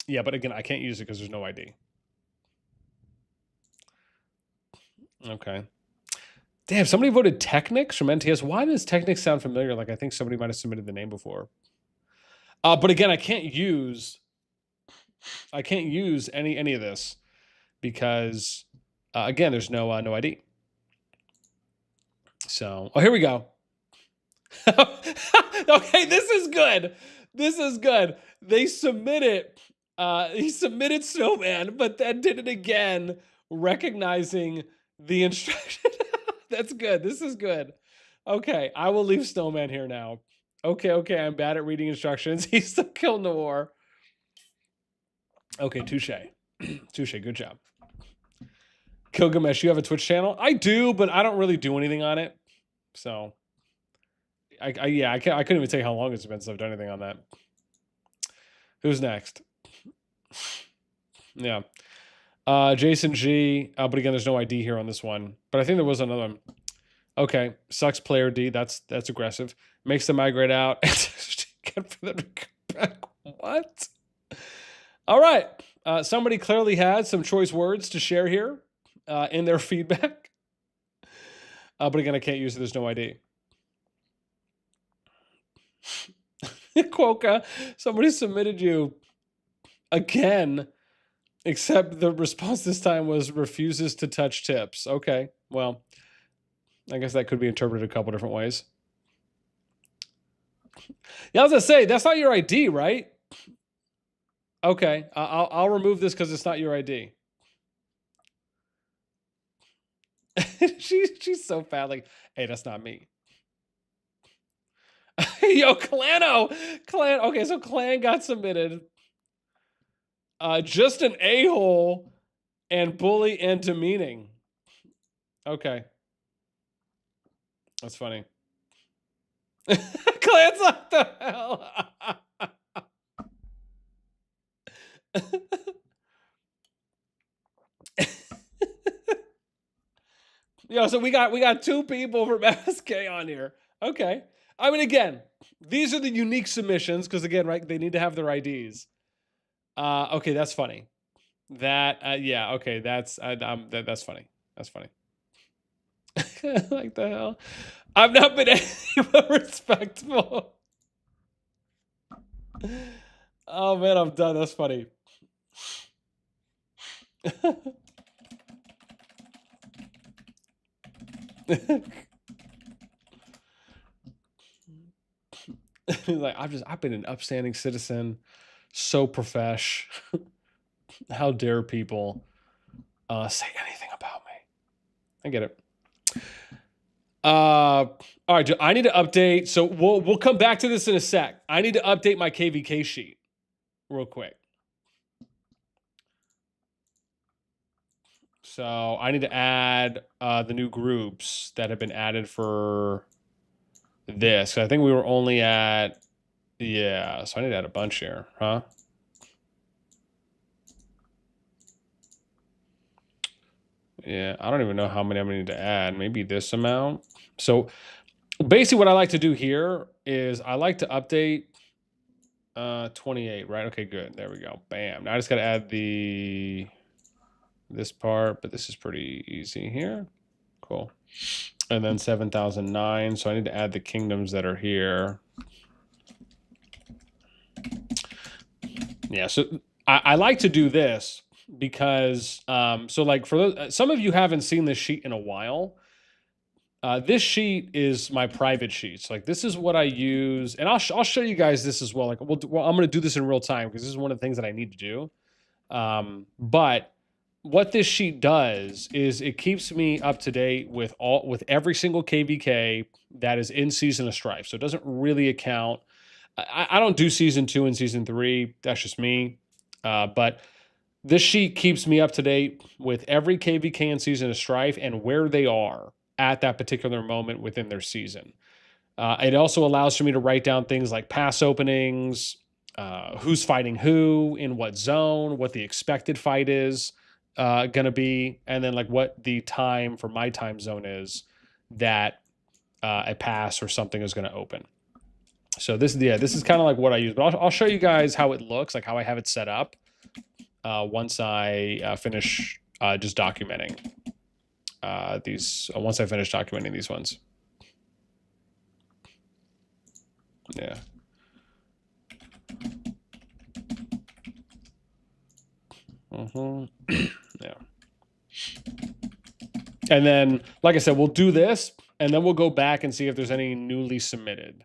Speaker 1: Yeah, but again, I can't use it because there's no ID. Okay. Damn, somebody voted Technics from NTS. Why does Technics sound familiar? Like I think somebody might have submitted the name before. But again, I can't use any of this because again, there's no ID. So, oh, here we go. Okay, this is good. They submitted. He submitted Snowman, but then did it again, recognizing the instruction. That's good. This is good. Okay, I will leave Snowman here now. Okay, I'm bad at reading instructions. He still killed Noir. Okay, touche. Touche, good job. Kilgamesh, you have a Twitch channel? I do, but I don't really do anything on it. So, I couldn't even tell you how long it's been since I've done anything on that. Who's next? Yeah. Jason G. But again, there's no ID here on this one. But I think there was another one. Okay. Sucks player D. That's aggressive. Makes them migrate out. Get for them to come back. What? All right. Somebody clearly had some choice words to share here in their feedback. But again, I can't use it. There's no ID. Quokka, somebody submitted you again, except the response this time was refuses to touch tips. Okay, well, I guess that could be interpreted a couple different ways. Yeah, I was gonna say, that's not your ID, right? Okay, I'll remove this because it's not your ID. She's so fat. Like, hey, that's not me. Yo, Clano. Okay, so Clan got submitted. Just an a-hole and bully and demeaning. Okay. That's funny. Clan's like the hell. Yo, so we got 2 people from MSK on here. Okay. I mean, again, these are the unique submissions because again, right, they need to have their IDs. Okay, that's funny. That yeah, okay, that's funny. That's funny. Like the hell. I've not been anything but respectful. Oh man, I'm done. That's funny. Like I've been an upstanding citizen, so profesh. How dare people say anything about me? I get it. All right, I need to update. So we'll come back to this in a sec. I need to update my KvK sheet real quick. So I need to add the new groups that have been added for this. I think we were only at, yeah, so I need to add a bunch here, huh? Yeah, I don't even know how many I'm gonna need to add. Maybe this amount. So basically what I like to do here is I like to update 28, right? Okay, good. There we go. Bam. Now I just gotta add this part, but this is pretty easy here. Cool. And then 7,009. So I need to add the kingdoms that are here. Yeah, so I like to do this because, so like for those, some of you haven't seen this sheet in a while. This sheet is my private sheets. Like this is what I use, and I'll show you guys this as well. Like, well, I'm going to do this in real time because this is one of the things that I need to do. But what this sheet does is it keeps me up to date with every single KvK that is in Season of Strife. So it doesn't really account. I don't do Season 2 and Season 3. That's just me. But this sheet keeps me up to date with every KvK in Season of Strife and where they are at that particular moment within their season. It also allows for me to write down things like pass openings, who's fighting who, in what zone, what the expected fight is going to be, and then like what the time for my time zone is that a pass or something is going to open. So this is kind of like what I use, but I'll show you guys how it looks, like how I have it set up once I finish just documenting these. Once I finish documenting these ones. Yeah. Yeah. And then, like I said, we'll do this, and then we'll go back and see if there's any newly submitted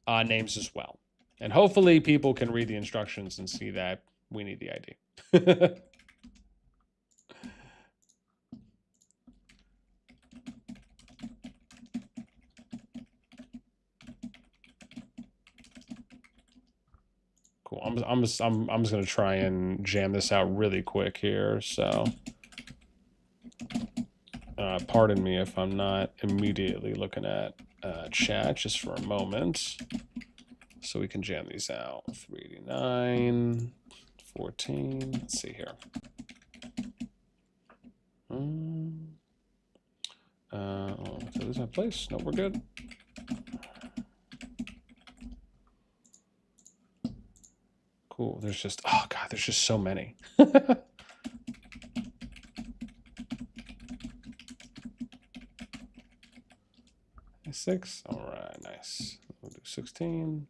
Speaker 1: names as well. And hopefully people can read the instructions and see that we need the ID. Cool. I'm just gonna try and jam this out really quick here. So, pardon me if I'm not immediately looking at chat just for a moment, so we can jam these out. 389, 14. Let's see here. So there's my place. No, we're good. Cool. There's just, oh God, there's just so many. 6. All right, nice. We'll do 16.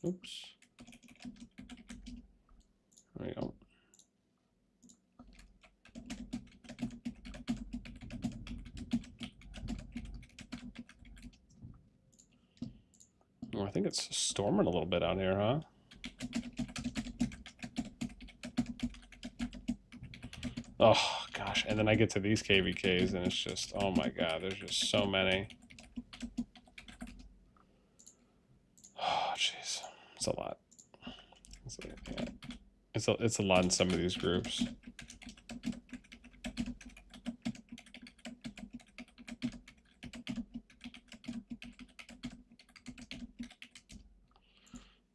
Speaker 1: Oops. There we go. Oh, I think it's storming a little bit out here, huh? Oh, gosh. And then I get to these KvKs, and it's just, oh my God, there's just so many. Oh, jeez. It's a lot. It's a lot in some of these groups.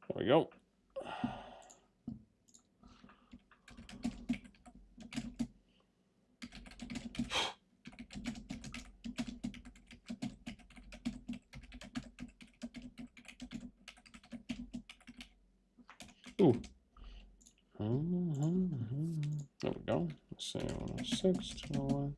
Speaker 1: There we go. Ooh. There we go. Let's see. 106, 201.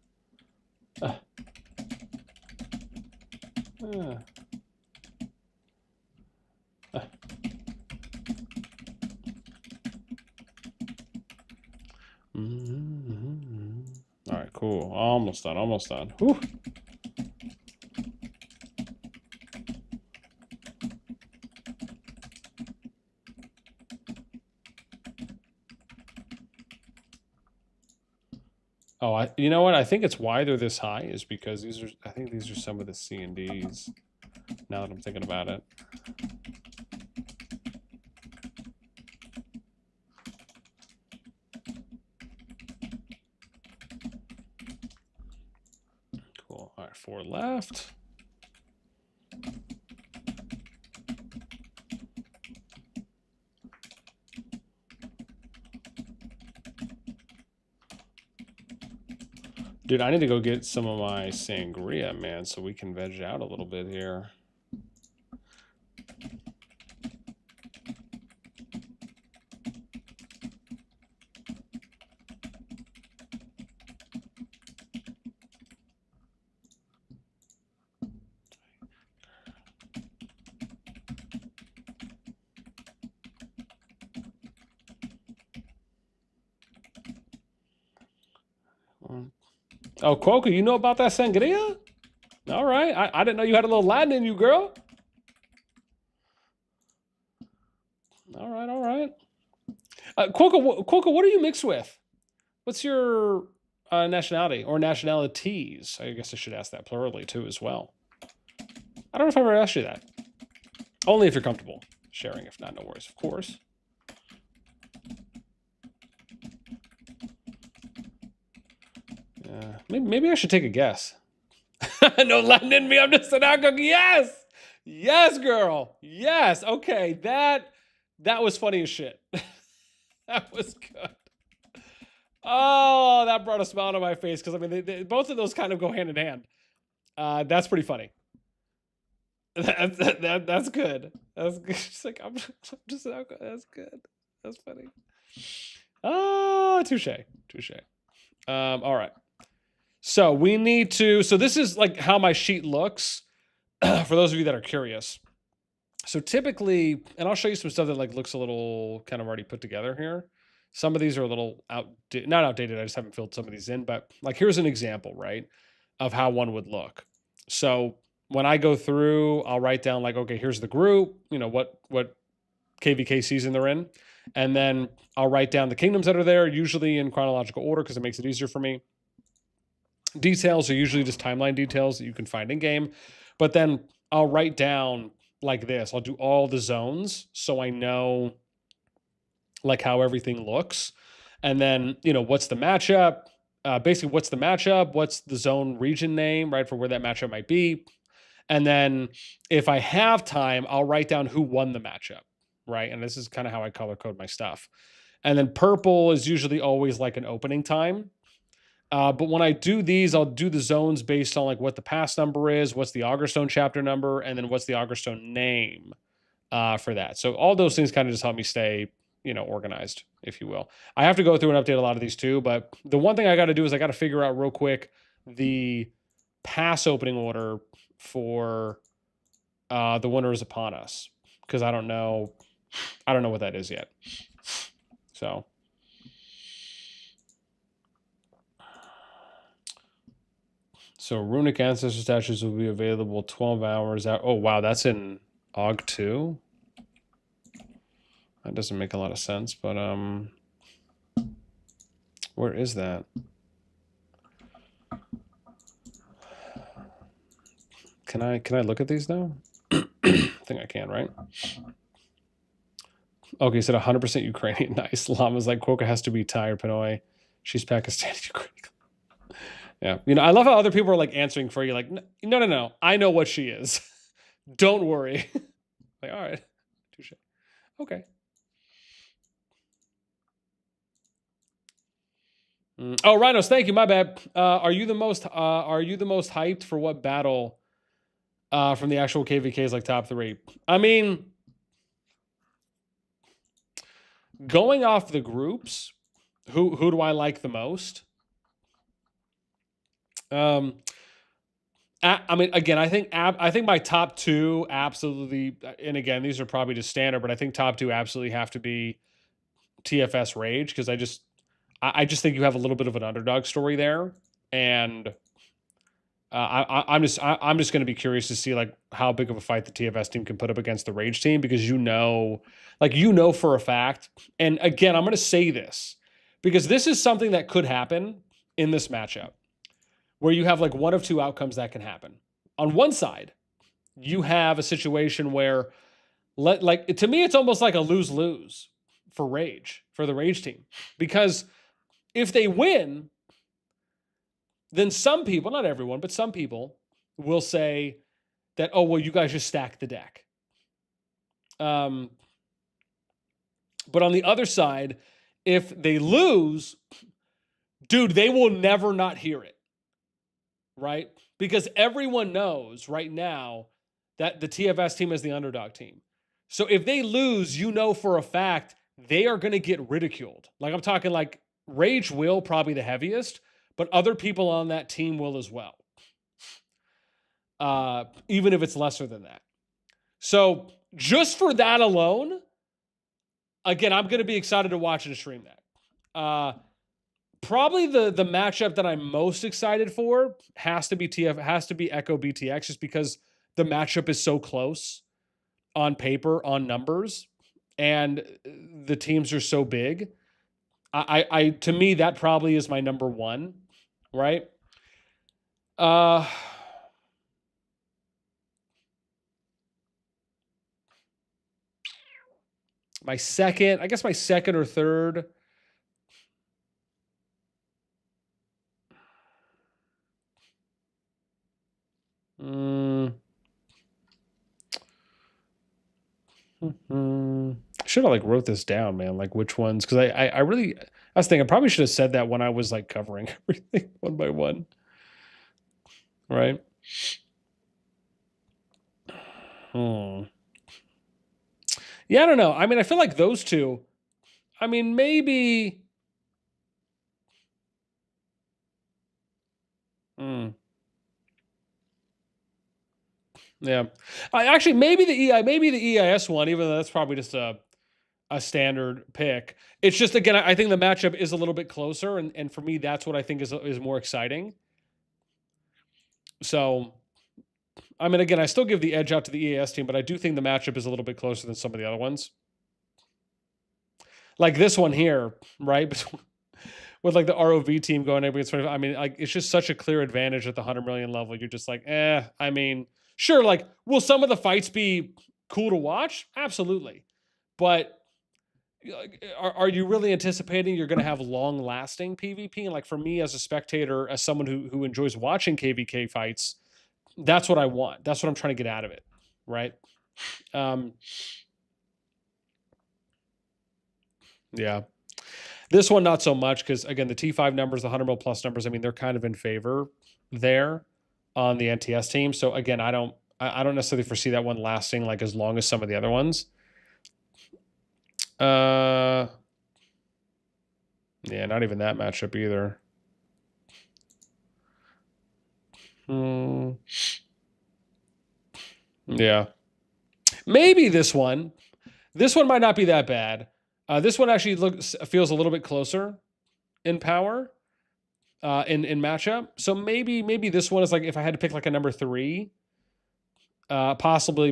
Speaker 1: All right, cool. Almost done. Almost done. Whew. Oh, you know what? I think it's why they're this high is because these are. I think these are some of the C and Ds. Now that I'm thinking about it. Cool. All right, 4 left. Dude, I need to go get some of my sangria, man, so we can veg out a little bit here. Oh, Quokka, you know about that sangria? All right. I didn't know you had a little Latin in you, girl. All right, all right. Quokka, what are you mixed with? What's your nationality or nationalities? I guess I should ask that plurally too as well. I don't know if I ever asked you that. Only if you're comfortable sharing. If not, no worries, of course. Maybe I should take a guess. No Latin in me. I'm just an alcohol. Yes, yes, girl. Yes. Okay, that was funny as shit. That was good. Oh, that brought a smile to my face because I mean, both of those kind of go hand in hand. That's pretty funny. That's good. That's good. She's like, I'm just an alcohol. That's good. That's funny. Oh, touche. All right. So we need to, so this is like how my sheet looks for those of you that are curious. So typically, and I'll show you some stuff that like looks a little kind of already put together here. Some of these are a little not outdated. I just haven't filled some of these in, but like, here's an example, right? Of how one would look. So when I go through, I'll write down like, okay, here's the group, you know, what KvK season they're in. And then I'll write down the kingdoms that are there, usually in chronological order, because it makes it easier for me. Details are usually just timeline details that you can find in game. But then I'll write down like this. I'll do all the zones so I know like how everything looks. And then, you know, what's the matchup? Basically, what's the matchup? What's the zone region name, right, for where that matchup might be? And then if I have time, I'll write down who won the matchup, right? And this is kind of how I color code my stuff. And then purple is usually always like an opening time. But when I do these, I'll do the zones based on like what the pass number is, what's the Augerstone chapter number, and then what's the Augerstone name for that. So all those things kind of just help me stay, you know, organized, if you will. I have to go through and update a lot of these too, but the one thing I got to do is I got to figure out real quick the pass opening order for The Winter is Upon Us, because I don't know what that is yet. So Runic Ancestor statues will be available 12 hours out. Oh, wow, that's in AUG 2? That doesn't make a lot of sense, but where is that? Can I look at these now? I think I can, right? Okay, you said 100% Ukrainian. Nice. Llama's like, Quokka has to be Thai or Pinoy. She's Pakistani Ukrainian. Yeah. You know, I love how other people are like answering for you, like, no. I know what she is. Don't worry. Like, all right. Touche. Okay. Oh, Rhinos, thank you. My bad. Are you the most hyped for what battle from the actual KvK's like top 3? I mean, Going off the groups, who do I like the most? I mean, again, I think my top two absolutely, and again, these are probably just standard, but I think top two absolutely have to be TFS Rage, because I just think you have a little bit of an underdog story there, and I'm just going to be curious to see like how big of a fight the TFS team can put up against the Rage team, because for a fact, and again, I'm going to say this because this is something that could happen in this matchup, where you have like one of two outcomes that can happen. On one side, you have a situation where, to me, it's almost like a lose-lose for the Rage team, because if they win, then some people, not everyone, but some people will say that, oh, well, you guys just stacked the deck. But on the other side, if they lose, dude, they will never not hear it, right? Because everyone knows right now that the TFS team is the underdog team. So if they lose, you know for a fact they are going to get ridiculed. Like, I'm talking like Rage will probably the heaviest, but other people on that team will as well. Even if it's lesser than that. So just for that alone, again, I'm going to be excited to watch and stream that. Probably the matchup that I'm most excited for has to be Echo BTX, just because the matchup is so close on paper, on numbers, and the teams are so big. To me, that probably is my number one, right? My second or third. Should have like wrote this down, man. Like which ones? Because I was thinking I probably should have said that when I was like covering everything one by one. Right. Yeah, I don't know. I mean, I feel like those two. I mean, maybe. Yeah. Actually, maybe the EIS one, even though that's probably just a standard pick. It's just, again, I think the matchup is a little bit closer, and for me, that's what I think is more exciting. So, I mean, again, I still give the edge out to the EAS team, but I do think the matchup is a little bit closer than some of the other ones. Like this one here, right? With like the ROV team going against 25. I mean, like, it's just such a clear advantage at the 100 million level. You're just like, I mean, sure, like, will some of the fights be cool to watch? Absolutely. But are you really anticipating you're going to have long-lasting PvP? And like, for me as a spectator, as someone who enjoys watching KvK fights, that's what I want. That's what I'm trying to get out of it, right? Yeah. This one, not so much, because again, the T5 numbers, the 100 mil plus numbers, I mean, they're kind of in favor there on the NTS team. So again, I don't necessarily foresee that one lasting like as long as some of the other ones. Yeah, not even that matchup either. Yeah. Maybe this one. This one might not be that bad. This one actually feels a little bit closer in power, in matchup. So maybe this one is like, if I had to pick like a number 3, possibly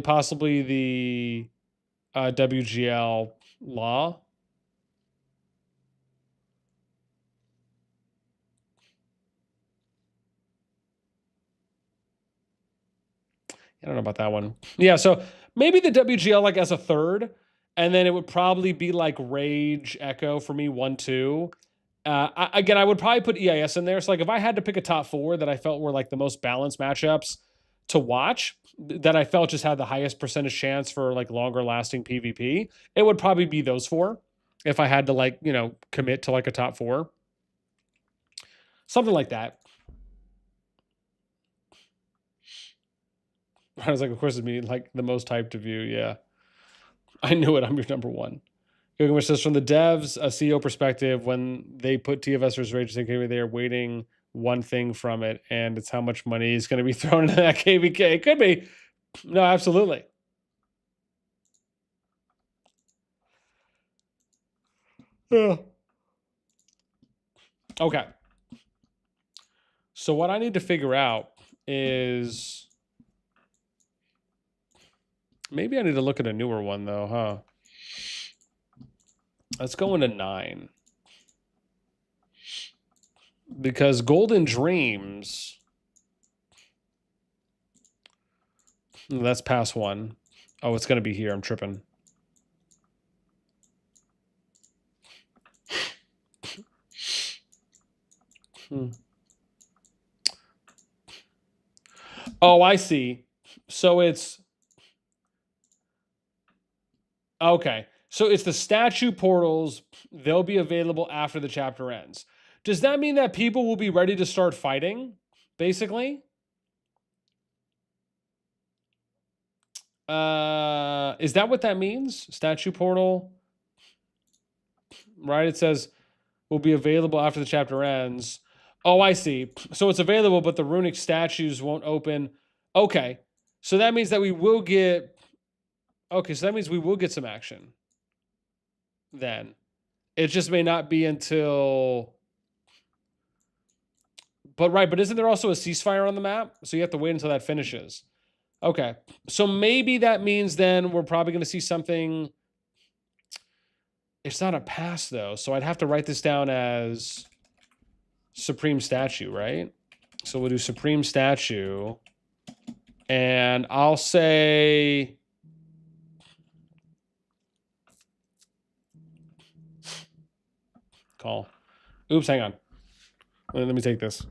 Speaker 1: the WGL Law. I don't know about that one. Yeah, so maybe the WGL like as a third, and then it would probably be like Rage Echo for me, 1, 2. Again, I would probably put EIS in there. So like, if I had to pick a top 4 that I felt were like the most balanced matchups to watch, that I felt just had the highest percentage chance for like longer lasting PvP, it would probably be those 4. If I had to like, commit to like a top 4, something like that. I was like, of course, it's me, like the most hyped to view. Yeah, I knew it. I'm your number 1. Gilgamesh says, from the devs, a CEO perspective, when they put TFS versus Rage, they are waiting one thing from it, and it's how much money is going to be thrown into that KvK. It could be. No, absolutely. Yeah. Okay. So what I need to figure out is maybe I need to look at a newer one though, huh? Let's go into 9. Because Golden Dreams, that's past 1. Oh, it's going to be here. I'm tripping. Oh, I see. So it's okay. So it's the statue portals. They'll be available after the chapter ends. Does that mean that people will be ready to start fighting, basically? Is that what that means? Statue portal, right? It says will be available after the chapter ends. Oh, I see. So it's available, but the runic statues won't open. Okay. So that means that we will get. Okay, so that means we will get some action. Then it just may not be until. But isn't there also a ceasefire on the map? So you have to wait until that finishes. Okay. So maybe that means then we're probably going to see something. It's not a pass though. So I'd have to write this down as Supreme Statue, right? So we'll do Supreme Statue. And I'll say call. Oops, hang on. Let me take this.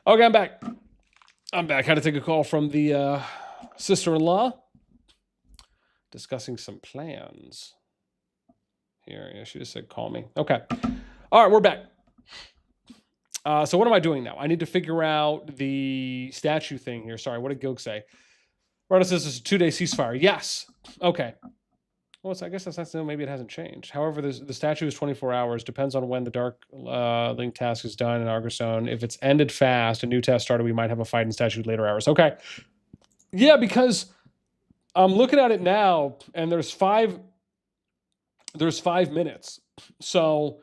Speaker 1: Okay, I'm back. I'm back. Had to take a call from the sister-in-law. Discussing some plans. Here, yeah, she just said call me. Okay. All right, we're back. So what am I doing now? I need to figure out the statue thing here. Sorry, what did Gilg say? Rado says it's a 2-day ceasefire. Yes. Okay. Well, I guess that's not, maybe it hasn't changed. However, the statue is 24 hours. Depends on when the Dark Link task is done in Argostone. If it's ended fast, a new task started, we might have a fight in statue later hours. Okay. Yeah, because I'm looking at it now, and there's 5 minutes. So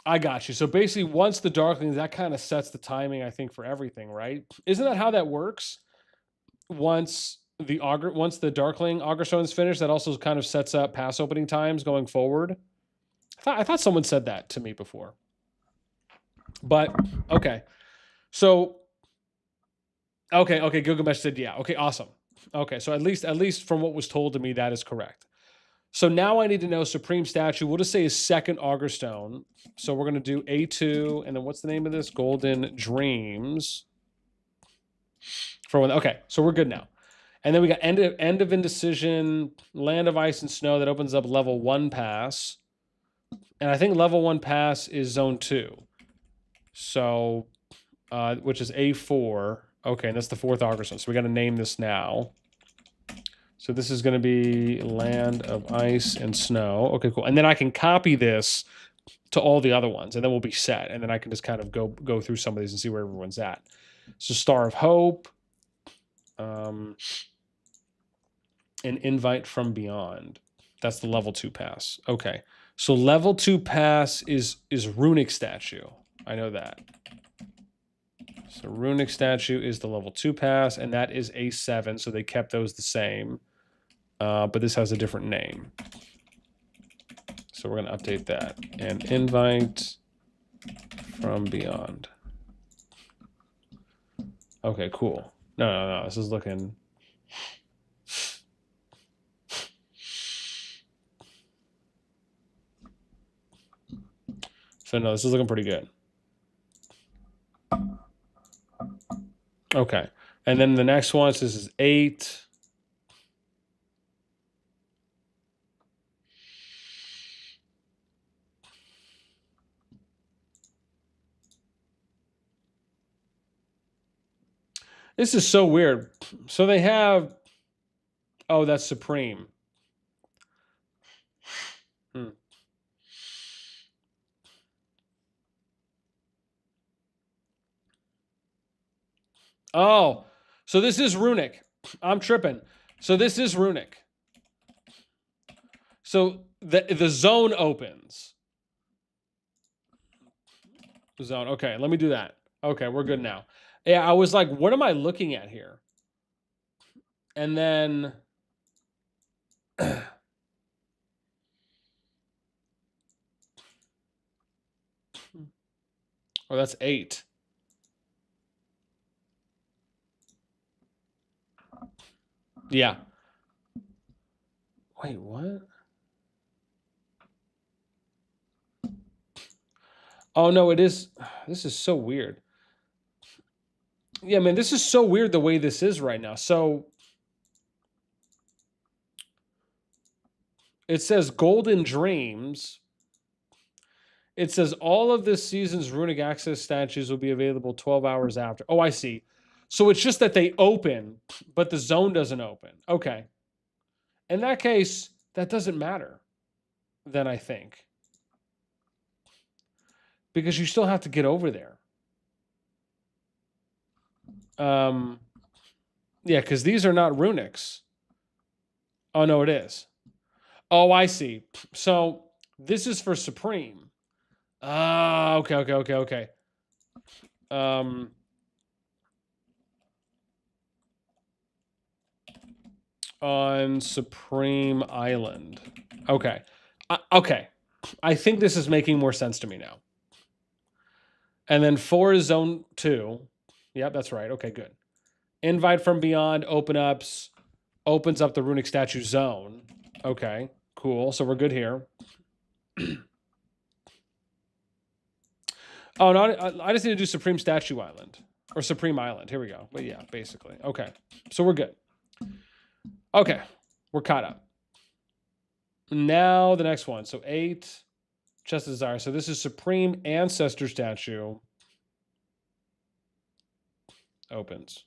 Speaker 1: I got you. So basically, once the Darkling, that kind of sets the timing, I think, for everything, right? Isn't that how that works? Once the Darkling Augerstone is finished, that also kind of sets up pass opening times going forward. I thought someone said that to me before. But okay. So okay, Gilgamesh said yeah. Okay, awesome. Okay, so at least from what was told to me, that is correct. So now I need to know Supreme Statue. We'll just say is second Augerstone. So we're going to do A2, and then what's the name of this? Golden Dreams. Okay, so we're good now. And then we got End of Indecision, Land of Ice and Snow that opens up level 1 pass. And I think level 1 pass is zone 2. So, which is A4. Okay, and that's the 4th Augerstone. So we got to name this now. So this is going to be Land of Ice and Snow. Okay, cool. And then I can copy this to all the other ones, and then we'll be set. And then I can just kind of go through some of these and see where everyone's at. So Star of Hope. An Invite from Beyond. That's the level 2 pass. Okay. So level 2 pass is Runic Statue. I know that. So Runic Statue is the level 2 pass, and that is A7, so they kept those the same. But this has a different name. So we're going to update that. And Invite from Beyond. Okay, cool. No. This is looking... So no, this is looking pretty good. Okay. And then the next one, so this is 8. This is so weird. So they have... Oh, that's Supreme. Oh, so this is Runic. I'm tripping. So this is Runic. So the zone opens. Zone. Okay, let me do that. Okay, we're good now. Yeah, I was like, what am I looking at here? And then... Oh, that's 8. Yeah. Wait, what? Oh, no, it is. This is so weird. Yeah, man, this is so weird the way this is right now. So it says Golden Dreams. It says all of this season's Runic Access statues will be available 12 hours after. Oh, I see. So it's just that they open, but the zone doesn't open. Okay. In that case, that doesn't matter, then I think. Because you still have to get over there. Yeah, because these are not Runics. Oh, no, it is. Oh, I see. So this is for Supreme. Okay. On Supreme Island. Okay. Okay. I think this is making more sense to me now. And then 4 is zone 2. Yep, that's right. Okay, good. Invite from Beyond opens up the Runic Statue zone. Okay, cool. So we're good here. Oh, no, I just need to do Supreme Statue Island. Or Supreme Island. Here we go. But yeah, basically. Okay. So we're good. Okay. We're caught up. Now the next one. So 8, Chest of Desire. So this is Supreme Ancestor Statue. Opens.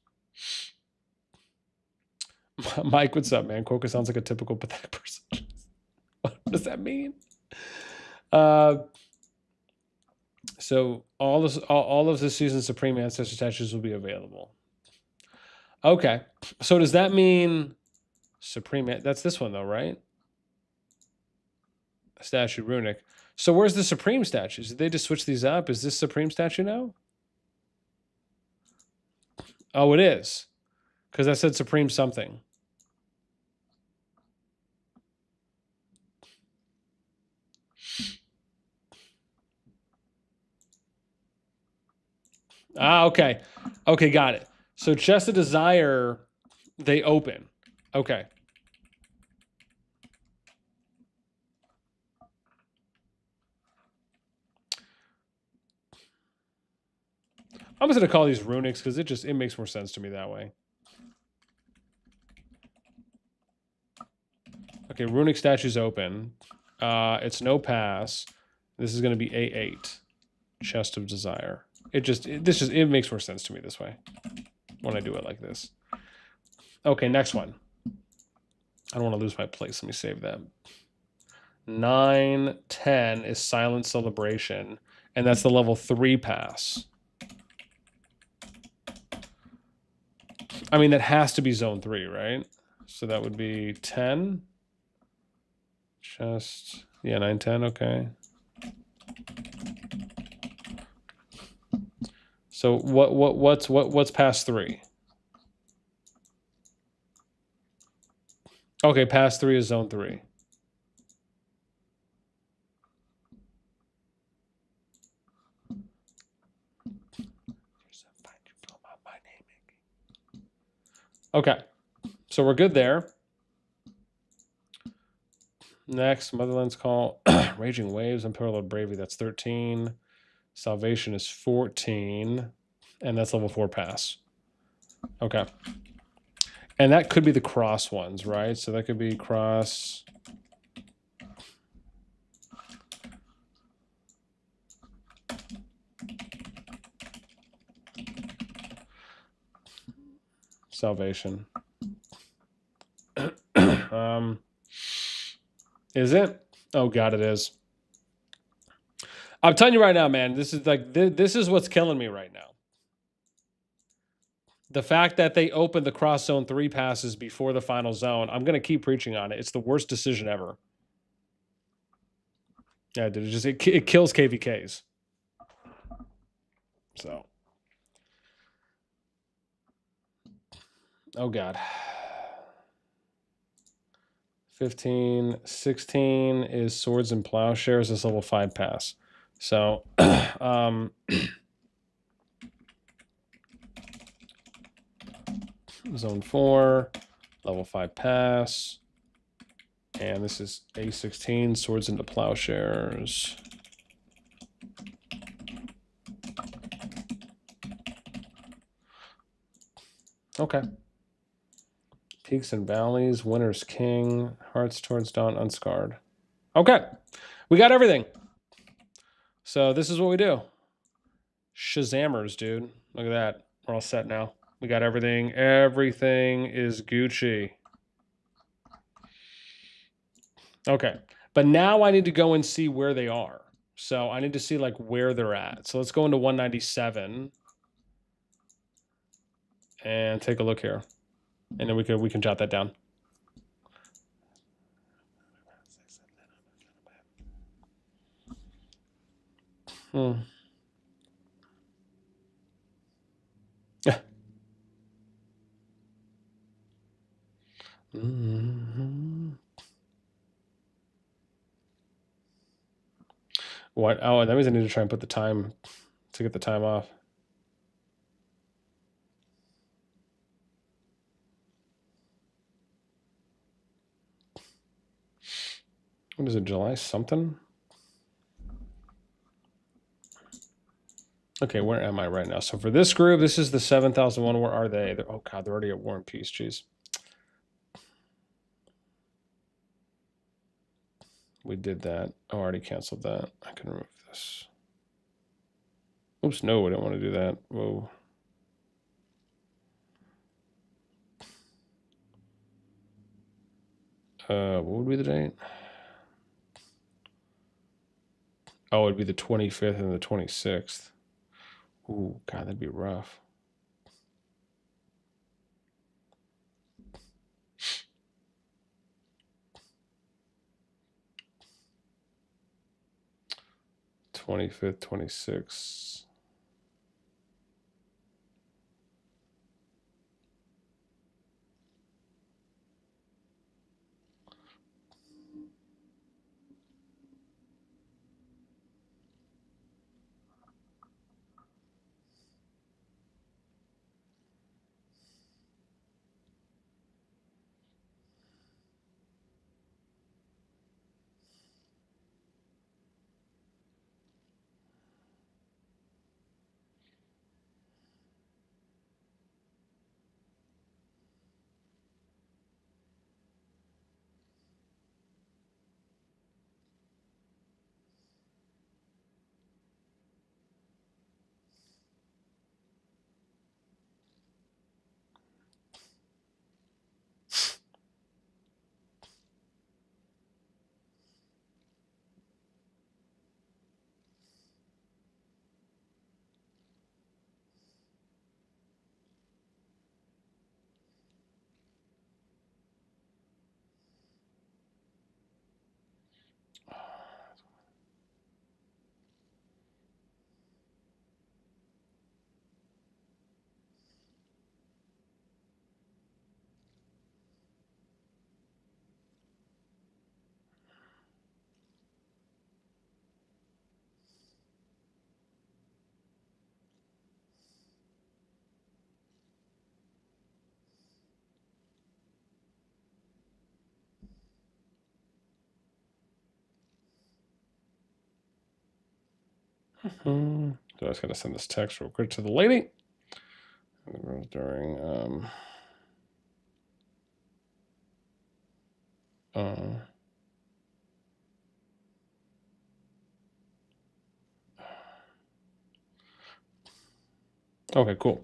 Speaker 1: Mike, what's up, man? Quokka sounds like a typical pathetic person. What does that mean? So all of this season's Supreme Ancestor statues will be available. Okay. So does that mean Supreme? That's this one though, right? Statue Runic. So where's the Supreme statues? Did they just switch these up? Is this Supreme statue now? Oh, it is. Because I said Supreme something. Ah, okay. Okay, got it. So Chest of Desire, they open. Okay. I'm just going to call these runics because it makes more sense to me that way. Okay, runic statues open. It's no pass. This is going to be A8. Chest of Desire. It makes more sense to me this way when I do it like this. Okay, next one. I don't want to lose my place. Let me save that. 9, 10 is Silent Celebration, and that's the level 3 pass. I mean, that has to be zone 3, right? So that would be 10. Just, yeah, 9, 10, okay. So what's past 3? Okay, past 3 is zone 3. Okay, so we're good there. Next, Motherland's Call, Raging Waves, Unparalleled Bravery, that's 13. Salvation is 14, and that's level 4 pass. Okay. And that could be the cross ones, right? So that could be cross. Salvation. Is it? Oh God, it is. I'm telling you right now, man, this is like, this is what's killing me right now. The fact that they opened the cross zone 3 passes before the final zone, I'm going to keep preaching on it. It's the worst decision ever. Yeah, dude, it kills KvK's. So. Oh God. 15, 16 is Swords and Plowshares. This level 5 pass. So, zone 4, level 5 pass. And this is A16, Swords into Plowshares. Okay. Peaks and Valleys, Winter's King, Hearts Towards Dawn, Unscarred. Okay. We got everything. So this is what we do. Shazammers, dude. Look at that. We're all set now. We got everything. Everything is Gucci. Okay. But now I need to go and see where they are. So I need to see like where they're at. So let's go into 197 and take a look here. And then we can jot that down. What? Oh, that means I need to try and put the time to get the time off. What is it, July something? Okay, where am I right now? So for this group, this is the 7,001. Where are they? Oh God, they're already at War and Peace. Jeez. We did that. Oh, I already canceled that. I can remove this. Oops, no, I don't want to do that. Whoa. What would be the date? Oh, it'd be the 25th and the 26th. Ooh, God, that'd be rough. '25th, 26th. So I was gonna send this text real quick to the lady. During okay, cool.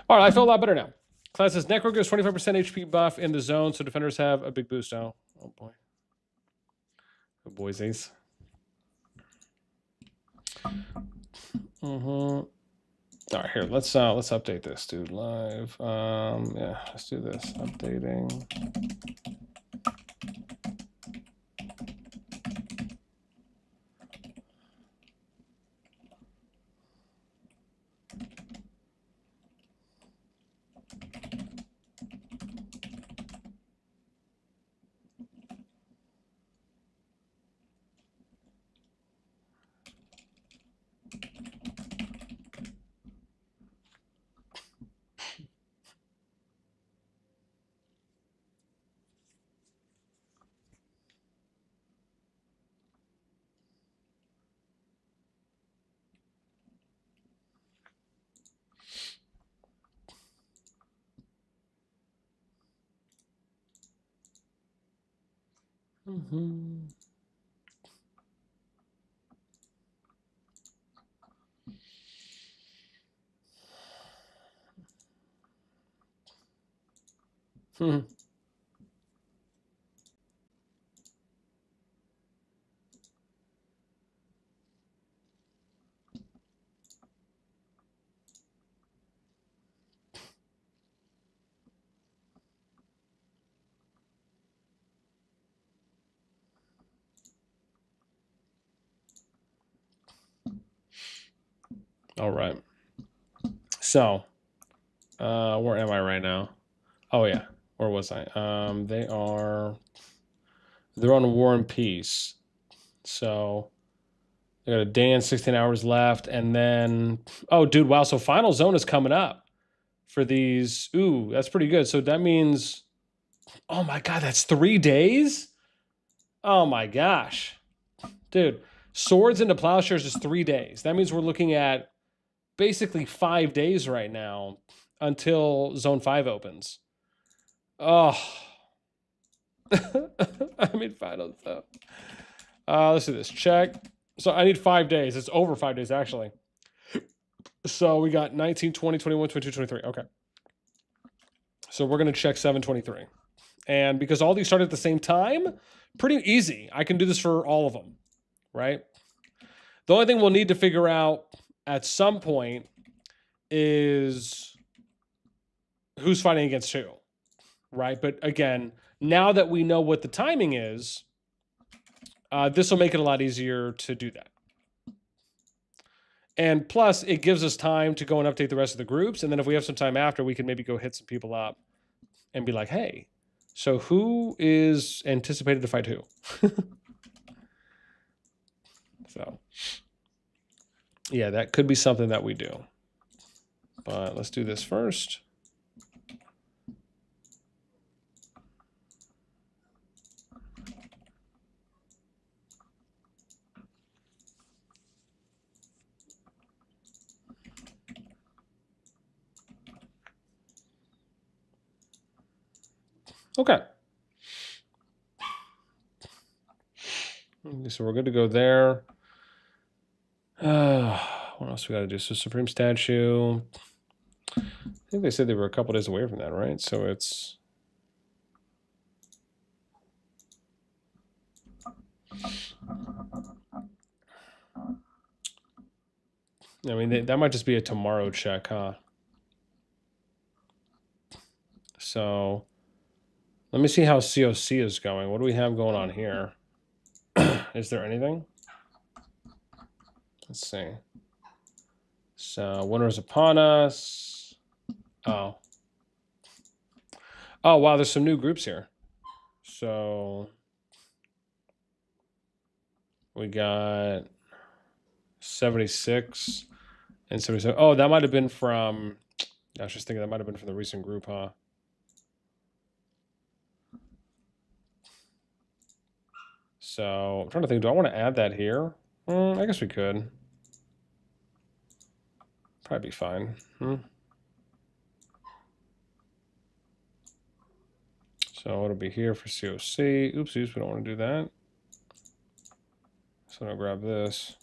Speaker 1: All right, I feel a lot better now. Class says Necro gives 25% HP buff in the zone, so defenders have a big boost now. Oh boy. Oh boys, ace. All right, here, let's update this, dude. Live. Yeah, let's do this. Updating. All right. So, where am I right now? Oh yeah, where was I? They're on War and Peace. So they got a day and 16 hours left, and then oh dude, wow, so final zone is coming up for these. Ooh, that's pretty good. So that means oh my god, that's 3 days? Oh my gosh. Dude, swords into plowshares is 3 days. That means we're looking at basically 5 days right now until Zone 5 opens. Oh. I mean, finals though. Let's do this. Check. So I need 5 days. It's over 5 days, actually. So we got 19, 20, 21, 22, 23. Okay. So we're going to check 723. And because all these start at the same time, pretty easy. I can do this for all of them, right? The only thing we'll need to figure out at some point is who's fighting against who, right? But again, now that we know what the timing is, this will make it a lot easier to do that. And plus, it gives us time to go and update the rest of the groups. And then if we have some time after, we can maybe go hit some people up and be like, hey, so who is anticipated to fight who? So, yeah, that could be something that we do. But let's do this first. Okay. So we're good to go there. What else we got to do? So Supreme Statue. I think they said they were a couple days away from that, right? So it's... I mean, that might just be a tomorrow check, huh? So let me see how COC is going. What do we have going on here? Is there anything? Let's see. So winter is upon us. Oh. Oh, wow, there's some new groups here. So we got 76 and 77. Oh, that might have been from... I was just thinking that might have been from the recent group, huh? So I'm trying to think, do I want to add that here? I guess we could. Probably be fine. So it'll be here for COC. Oopsies, we don't want to do that. So I'll grab this.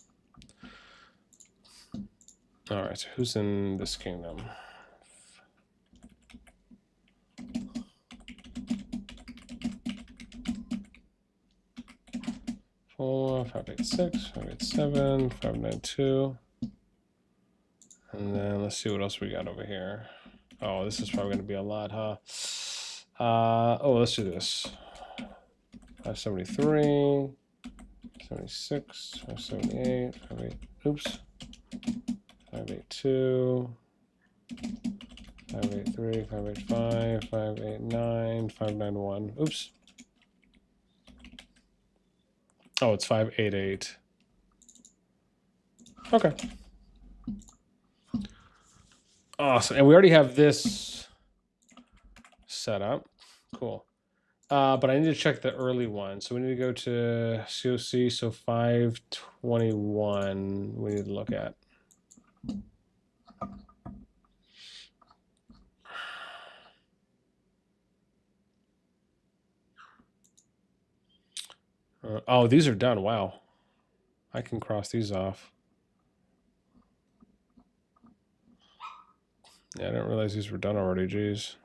Speaker 1: All right, so who's in this kingdom? 4, 586, 587, 592. And then let's see what else we got over here. Oh, this is probably going to be a lot, huh? Oh, let's do this. 573, 76, 578, 58, oops. 582, 583, 585, 589, 591. Oops. Oh, it's 588. Okay. Awesome. And we already have this set up. Cool. But I need to check the early one. So we need to go to COC. So 521 we need to look at. Oh, these are done. Wow. I can cross these off. Yeah, I didn't realize these were done already. Jeez.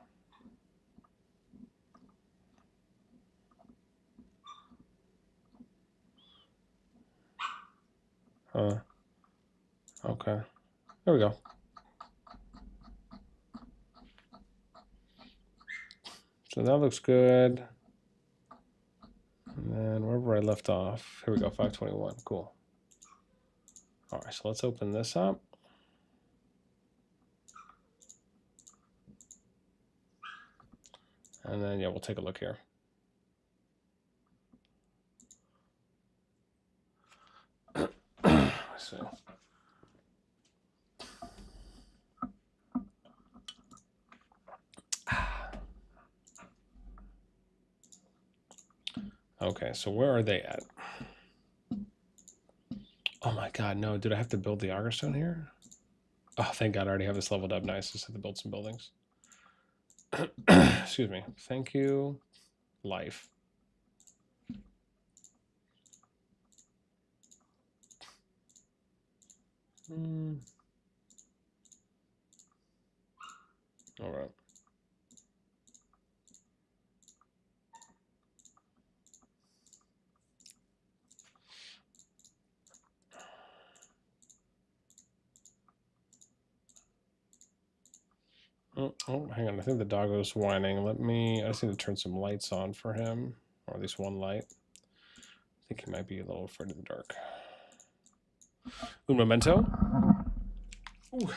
Speaker 1: Okay. There we go. So that looks good. And then wherever I left off, here we go, 521. Cool. All right, so let's open this up. And then, yeah, we'll take a look here. Let's see. Okay, so where are they at? Oh my God, no, did I have to build the Auger Stone here? Oh, thank God, I already have this leveled up. Nice. Just have to build some buildings. Excuse me. Thank you, life. All right. Oh, hang on. I think the doggo's whining. I just need to turn some lights on for him, or at least one light. I think he might be a little afraid of the dark. Un momento. Ooh.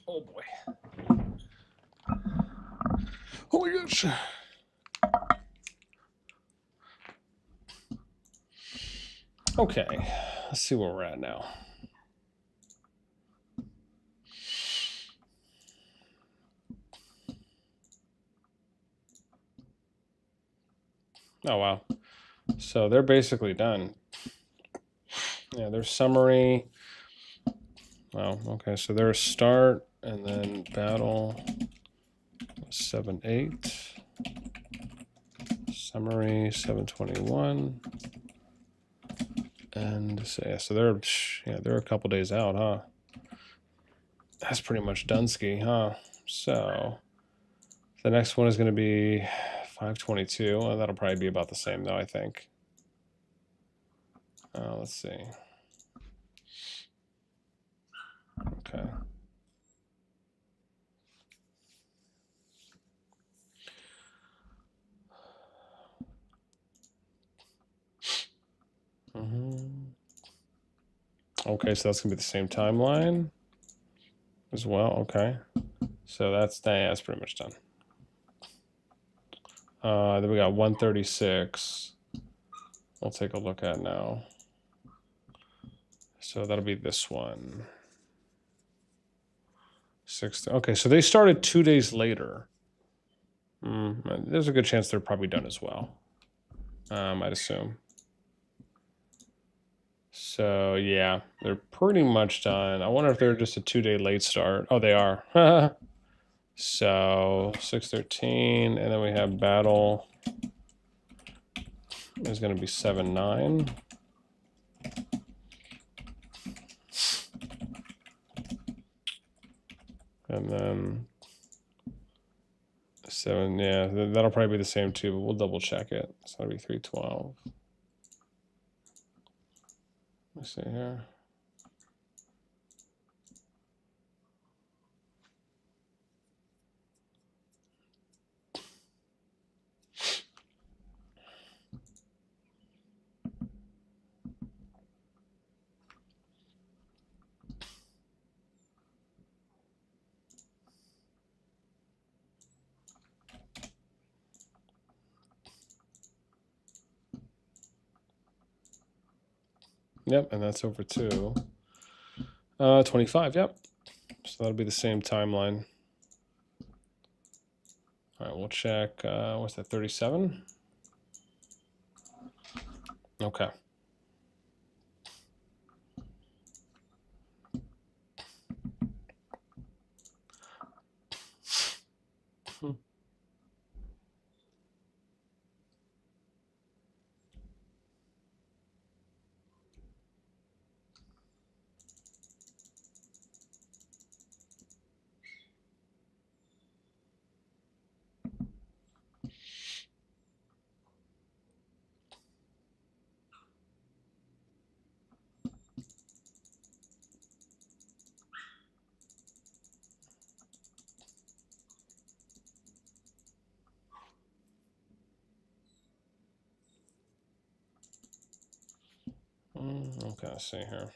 Speaker 1: Oh boy. Oh my gosh. Okay, let's see where we're at now. Oh wow. So they're basically done. Yeah, their summary. Wow, okay, so there's start and then battle 7-8. Summary 721. And so, yeah, so they're a couple days out, huh? That's pretty much Dunsky, huh? So the next one is going to be 522. Well, that'll probably be about the same, though, I think. Let's see. Okay. Okay, so that's going to be the same timeline as well. Okay. So that's pretty much done. Then we got 136. I'll take a look at now. So that'll be this one. Okay, so they started 2 days later. There's a good chance they're probably done as well. I'd assume. So yeah, they're pretty much done. I wonder if they're just a 2-day late start. Oh, they are. So 613, and then we have battle is going to be 7-9. And then 7, yeah, that'll probably be the same too, but we'll double check it. So that'll be 312. Let's see here. Yep, and that's over to 25. Yep. So that'll be the same timeline. All right, we'll check. What's that? 37. Okay. Okay, let's see here.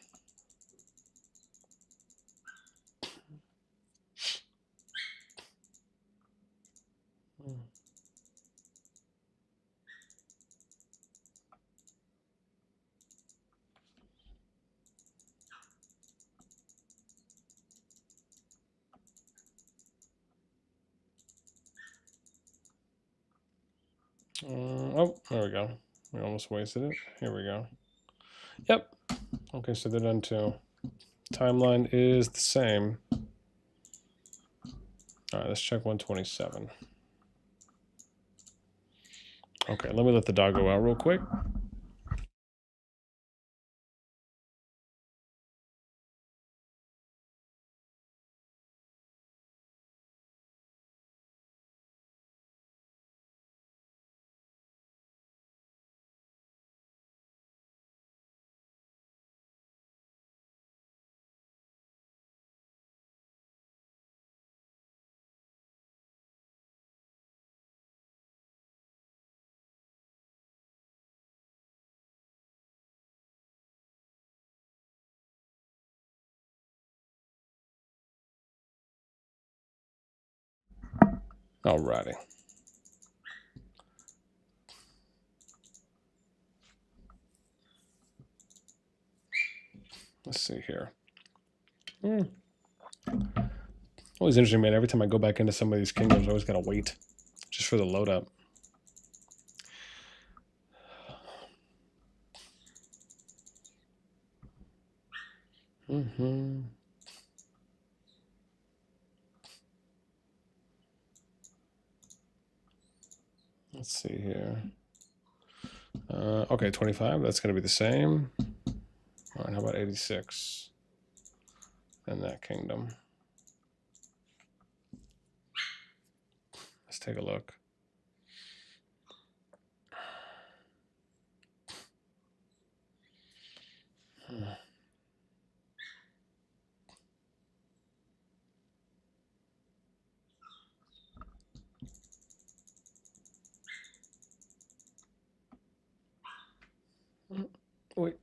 Speaker 1: Oh, there we go. We almost wasted it. Here we go. Yep. Okay, so they're done too. Timeline is the same. All right, let's check 127. Okay, let me let the dog go out real quick. Alrighty. Let's see here. Always interesting, man. Every time I go back into some of these kingdoms, I always gotta wait just for the load up. Let's see here. Okay, 25. That's gonna be the same. All right, how about 86? And that kingdom. Let's take a look. Wait.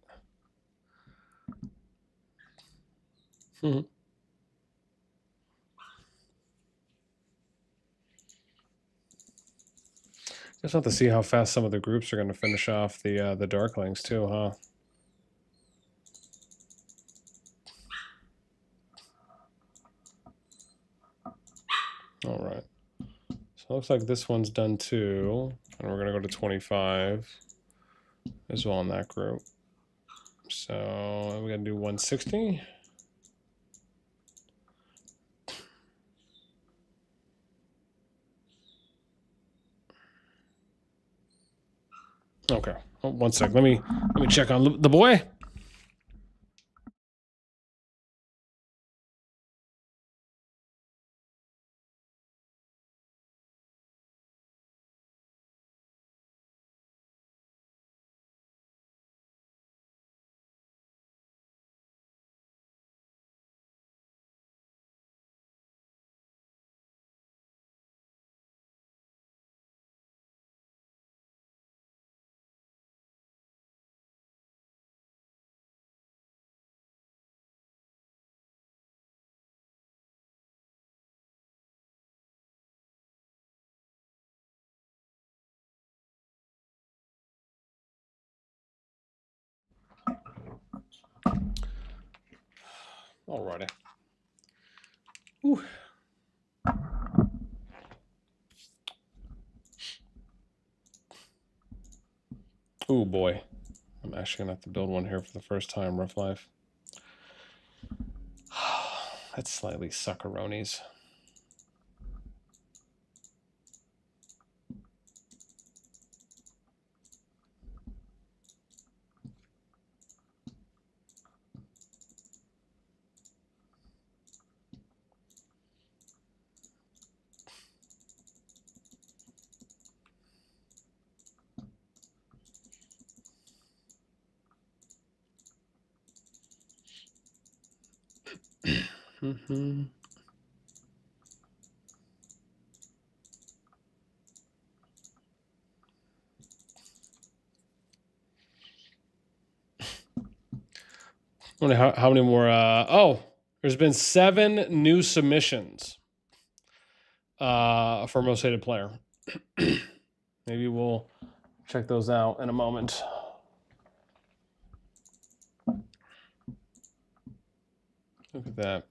Speaker 1: Just have to see how fast some of the groups are going to finish off the Darklings too, huh? All right. So it looks like this one's done too, and we're going to go to 25 as well in that group. So we got to do 160. Okay. Oh, one sec. Let me check on the boy. Alrighty. Ooh. Oh boy. I'm actually gonna have to build one here for the first time, rough life. That's slightly suckeronies. Mm-hmm. I wonder how many more. Oh, there's been 7 new submissions for most hated player. Maybe we'll check those out in a moment. Look at that.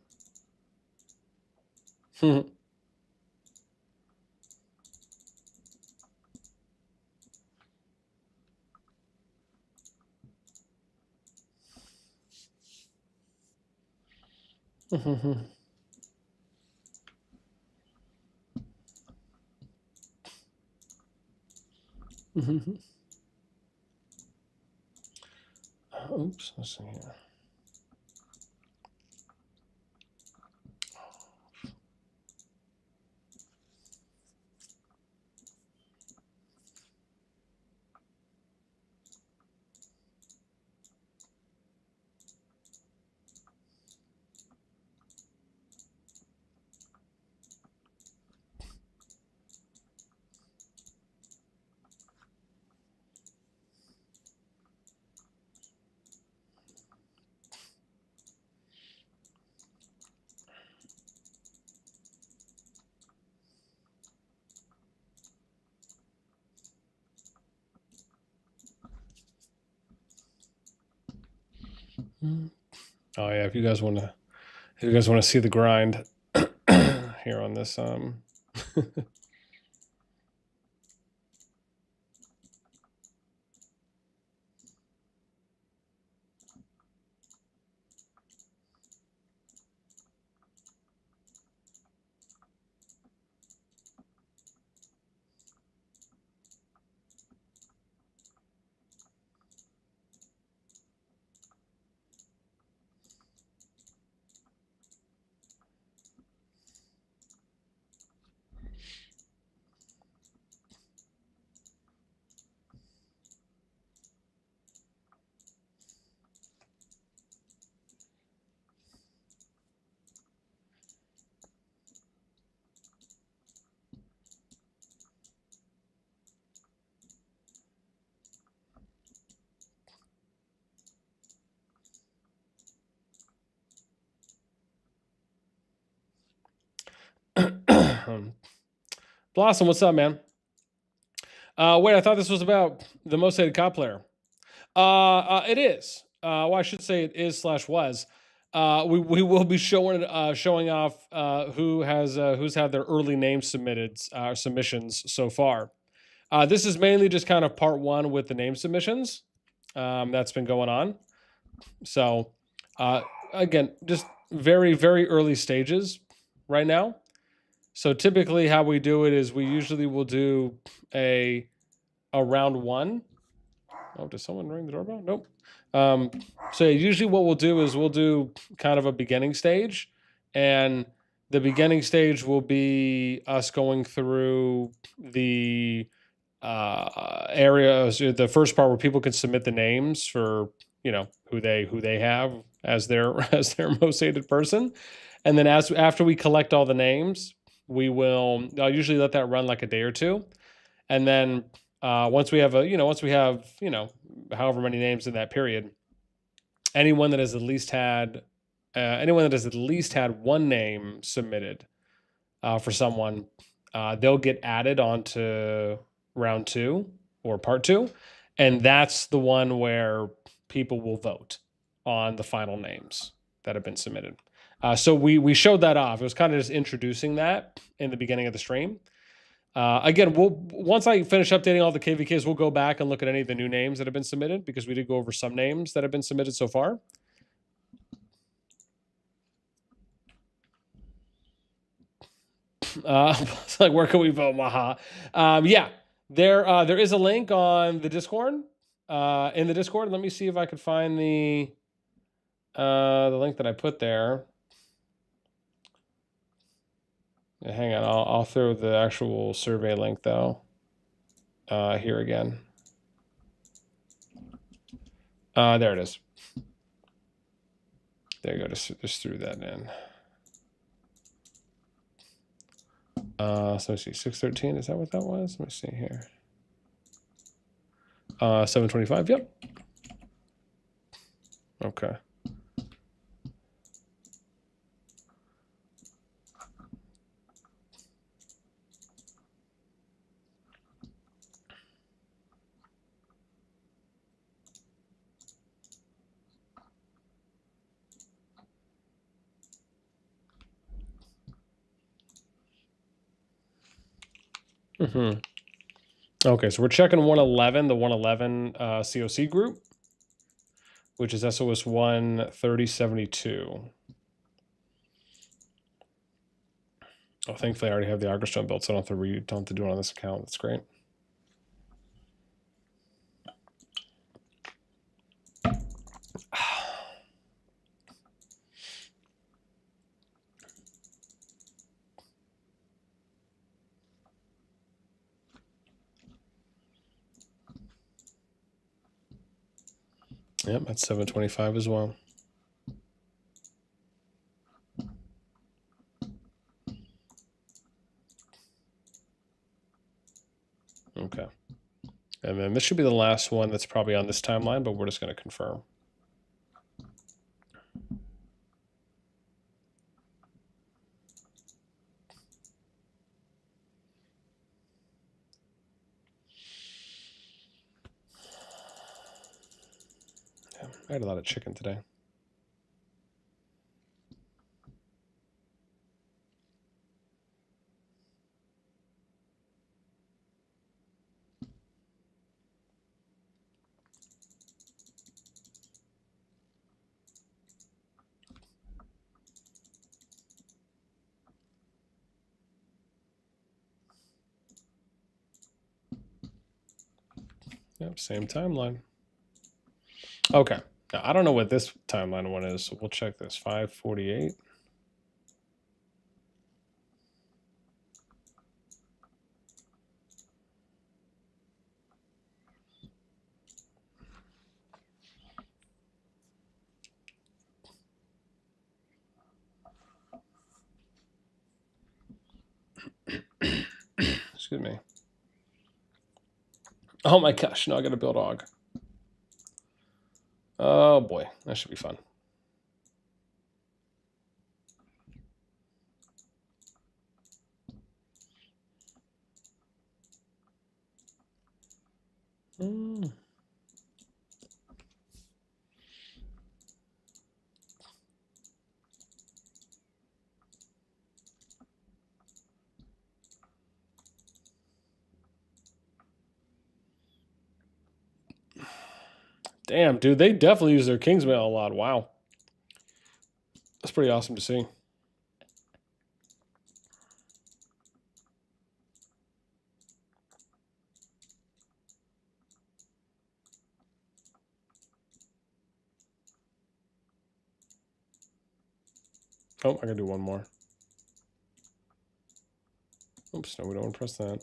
Speaker 1: Oops, let's see here. Oh yeah, if you guys want to see the grind here on this Blossom, what's up, man? Wait, I thought this was about the most hated CoD player. It is. Well, I should say it is / was. We will be showing off who's had their early names submissions so far. This is mainly just kind of part 1 with the name submissions that's been going on. So again, just very, very early stages right now. So typically how we do it is we usually will do a round 1. Oh, does someone ring the doorbell? Nope. So usually what we'll do is we'll do kind of a beginning stage, and the beginning stage will be us going through the areas, the first part where people can submit the names for, you know, who they have as their most hated person. And then after we collect all the names, I'll usually let that run like a day or two. And then once we have however many names in that period, anyone that has at least had one name submitted for someone, they'll get added onto round 2 or part 2, and that's the one where people will vote on the final names. that have been submitted. So we showed that off. It was kind of just introducing that in the beginning of the stream. Again, once I finish updating all the KvK's, we'll go back and look at any of the new names that have been submitted, because we did go over some names that have been submitted so far. It's like, where can we vote, Maha? Yeah, there is a link on the Discord. In the Discord, let me see if I could find the link that I put there. Yeah, hang on, I'll throw the actual survey link though. Here again. There it is. There you go. Just threw that in. So let me see. 613. Is that what that was? Let me see here. 725. Yep. Okay. Okay, so we're checking 111, the 111 COC group, which is SOS 13072. Oh, thankfully I already have the Argostone built, so I don't have to do it on this account. That's great. Yep, that's 725 as well. Okay. And then this should be the last one that's probably on this timeline, but we're just going to confirm. Yeah, I had a lot of chicken today. Yep, same timeline. Okay. Now, I don't know what this timeline one is, so we'll check this. 548. Excuse me. Oh my gosh, now I gotta build Og. Oh boy, that should be fun. Damn, dude, they definitely use their Kingsmail a lot. Wow. That's pretty awesome to see. Oh, I gotta do one more. Oops, no, we don't want to press that.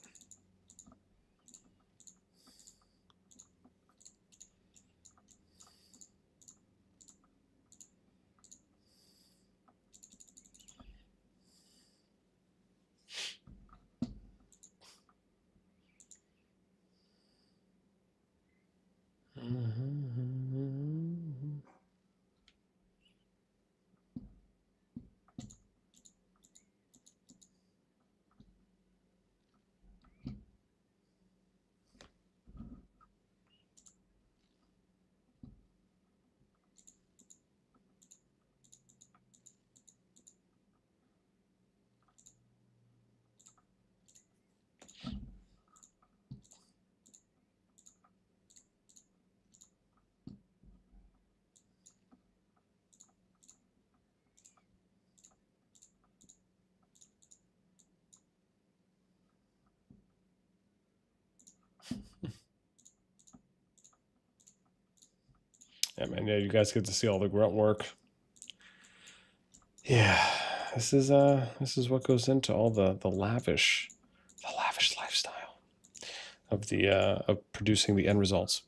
Speaker 1: Yeah, man. Yeah, you guys get to see all the grunt work. Yeah, this is what goes into all the lavish lifestyle of the of producing the end results.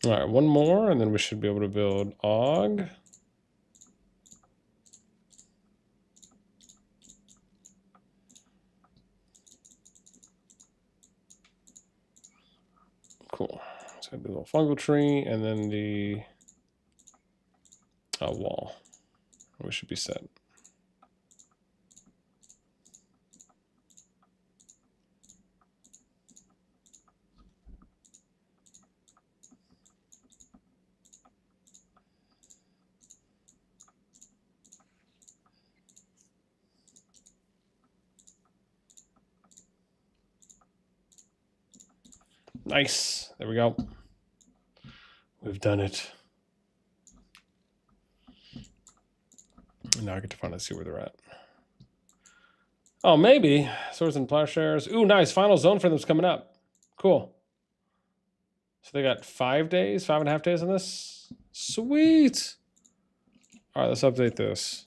Speaker 1: All right, one more, and then we should be able to build AUG. Cool. So I do a little fungal tree, and then the wall. We should be set. Nice. There we go. We've done it. Now I get to finally see where they're at. Oh, maybe. Swords and plowshares. Ooh, nice. Final zone for them's coming up. Cool. So they got 5 days, 5.5 days on this. Sweet. All right, let's update this.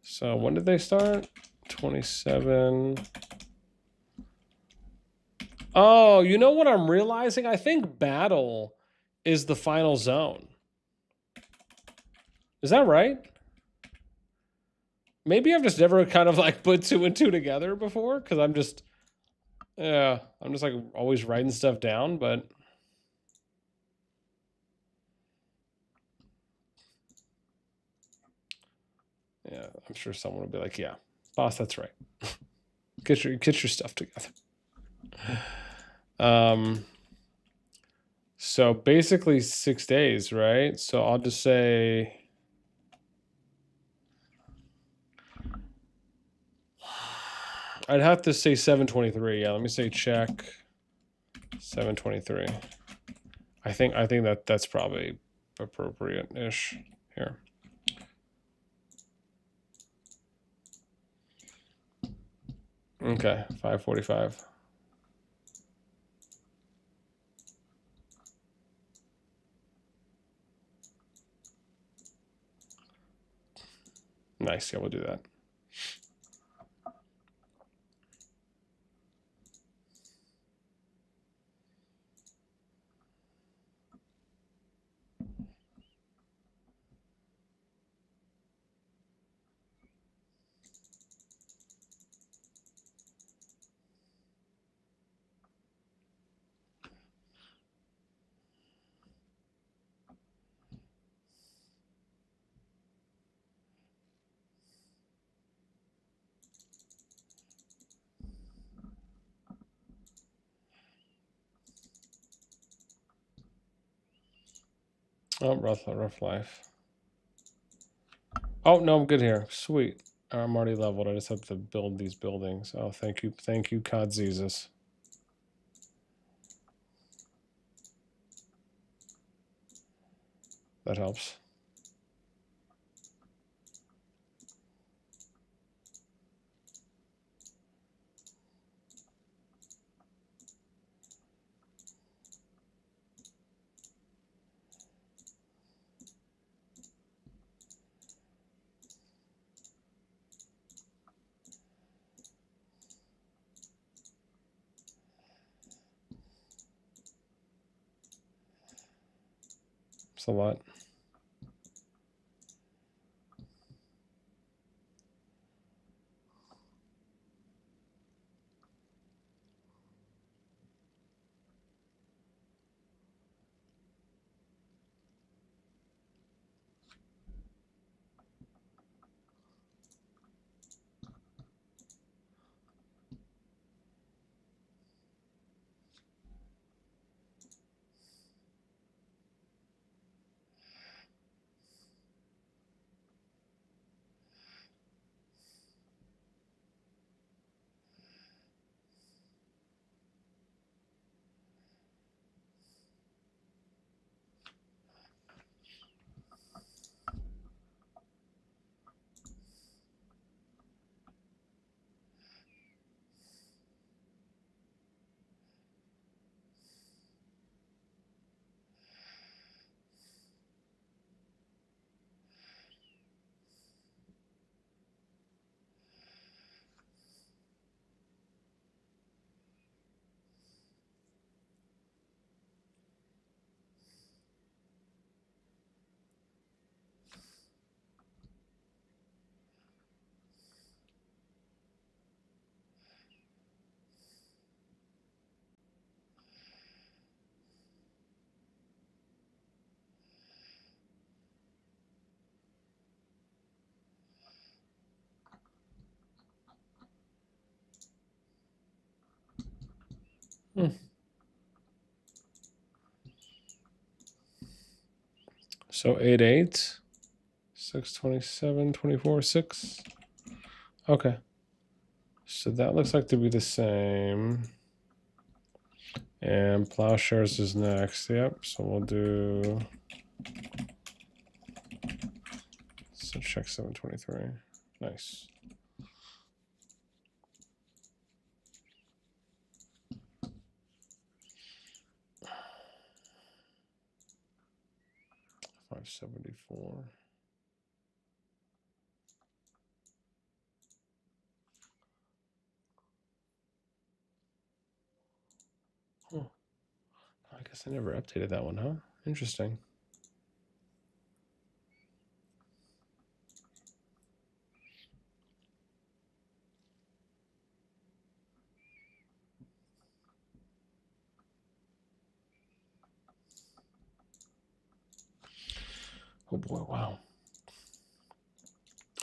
Speaker 1: So when did they start? 27. Oh, you know what I'm realizing? I think battle is the final zone. Is that right? Maybe I've just never kind of like put 2 and 2 together before, because I'm just like always writing stuff down, but yeah, I'm sure someone will be like, yeah, boss, that's right. Get your stuff together. So basically 6 days, right? So I'll just say I'd have to say 723. Yeah, let me say check 723. I think that's probably appropriate-ish here. Okay, 545. Nice, yeah, we'll do that. Oh, rough life. Oh, no, I'm good here. Sweet. I'm already leveled. I just have to build these buildings. Oh, thank you, KvK's. That helps. It's a lot. So 8-8, 627, 24, 6. Okay. So that looks like to be the same. And Plowshares is next. Yep. So we'll do. So check 723. Nice. $574. Huh. I guess I never updated that one, huh? Interesting. Oh boy, wow.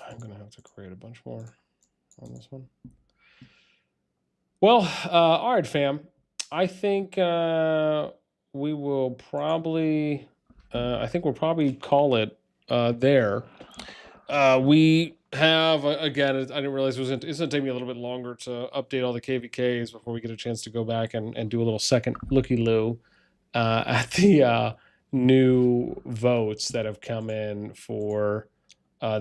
Speaker 1: I'm going to have to create a bunch more on this one. Well, all right, fam. I think we will probably, I think we'll probably call it there. We have, again, I didn't realize it's going to take me a little bit longer to update all the KvK's before we get a chance to go back and do a little second looky-loo at the new votes that have come in for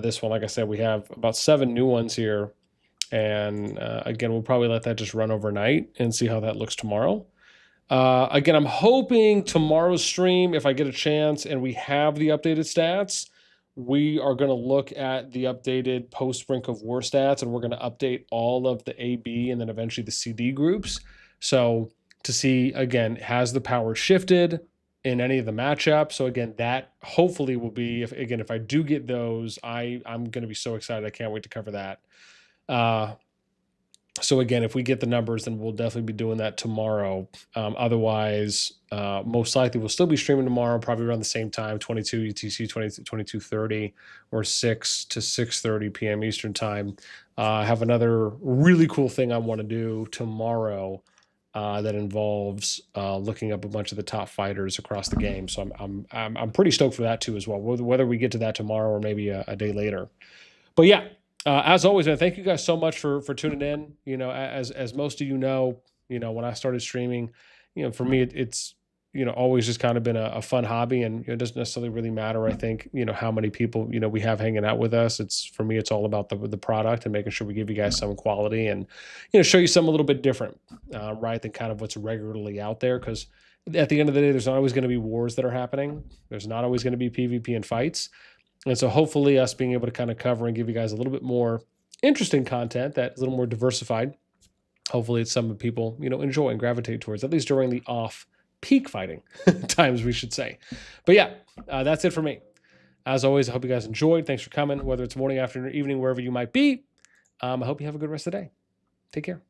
Speaker 1: this one. Like I said, we have about 7 new ones here. And again, we'll probably let that just run overnight and see how that looks tomorrow. Again, I'm hoping tomorrow's stream, if I get a chance and we have the updated stats, we are going to look at the updated post-Brink of War stats, and we're going to update all of the AB and then eventually the CD groups. So to see, again, has the power shifted in any of the matchups? So again, that hopefully will be, if I do get those, I'm going to be so excited. I can't wait to cover that. So again, if we get the numbers, then we'll definitely be doing that tomorrow. Otherwise, most likely we'll still be streaming tomorrow, probably around the same time, 22 UTC, 22:30, or 6 to 6:30 p.m. Eastern time. I have another really cool thing I want to do tomorrow that involves looking up a bunch of the top fighters across the game. So I'm pretty stoked for that too as well. Whether we get to that tomorrow or maybe a day later. But yeah. As always, man, thank you guys so much for tuning in. You know, as most of you know, when I started streaming, for me, it's, always just kind of been a fun hobby, and it doesn't necessarily really matter, I think, how many people, we have hanging out with us. For me, it's all about the product and making sure we give you guys some quality and, show you something a little bit different, right, than kind of what's regularly out there. Because at the end of the day, there's not always going to be wars that are happening. There's not always going to be PvP and fights. And so hopefully us being able to kind of cover and give you guys a little bit more interesting content that's a little more diversified. Hopefully it's something people, enjoy and gravitate towards, at least during the off-peak fighting times, we should say. But yeah, that's it for me. As always, I hope you guys enjoyed. Thanks for coming, whether it's morning, afternoon, or evening, wherever you might be. I hope you have a good rest of the day. Take care.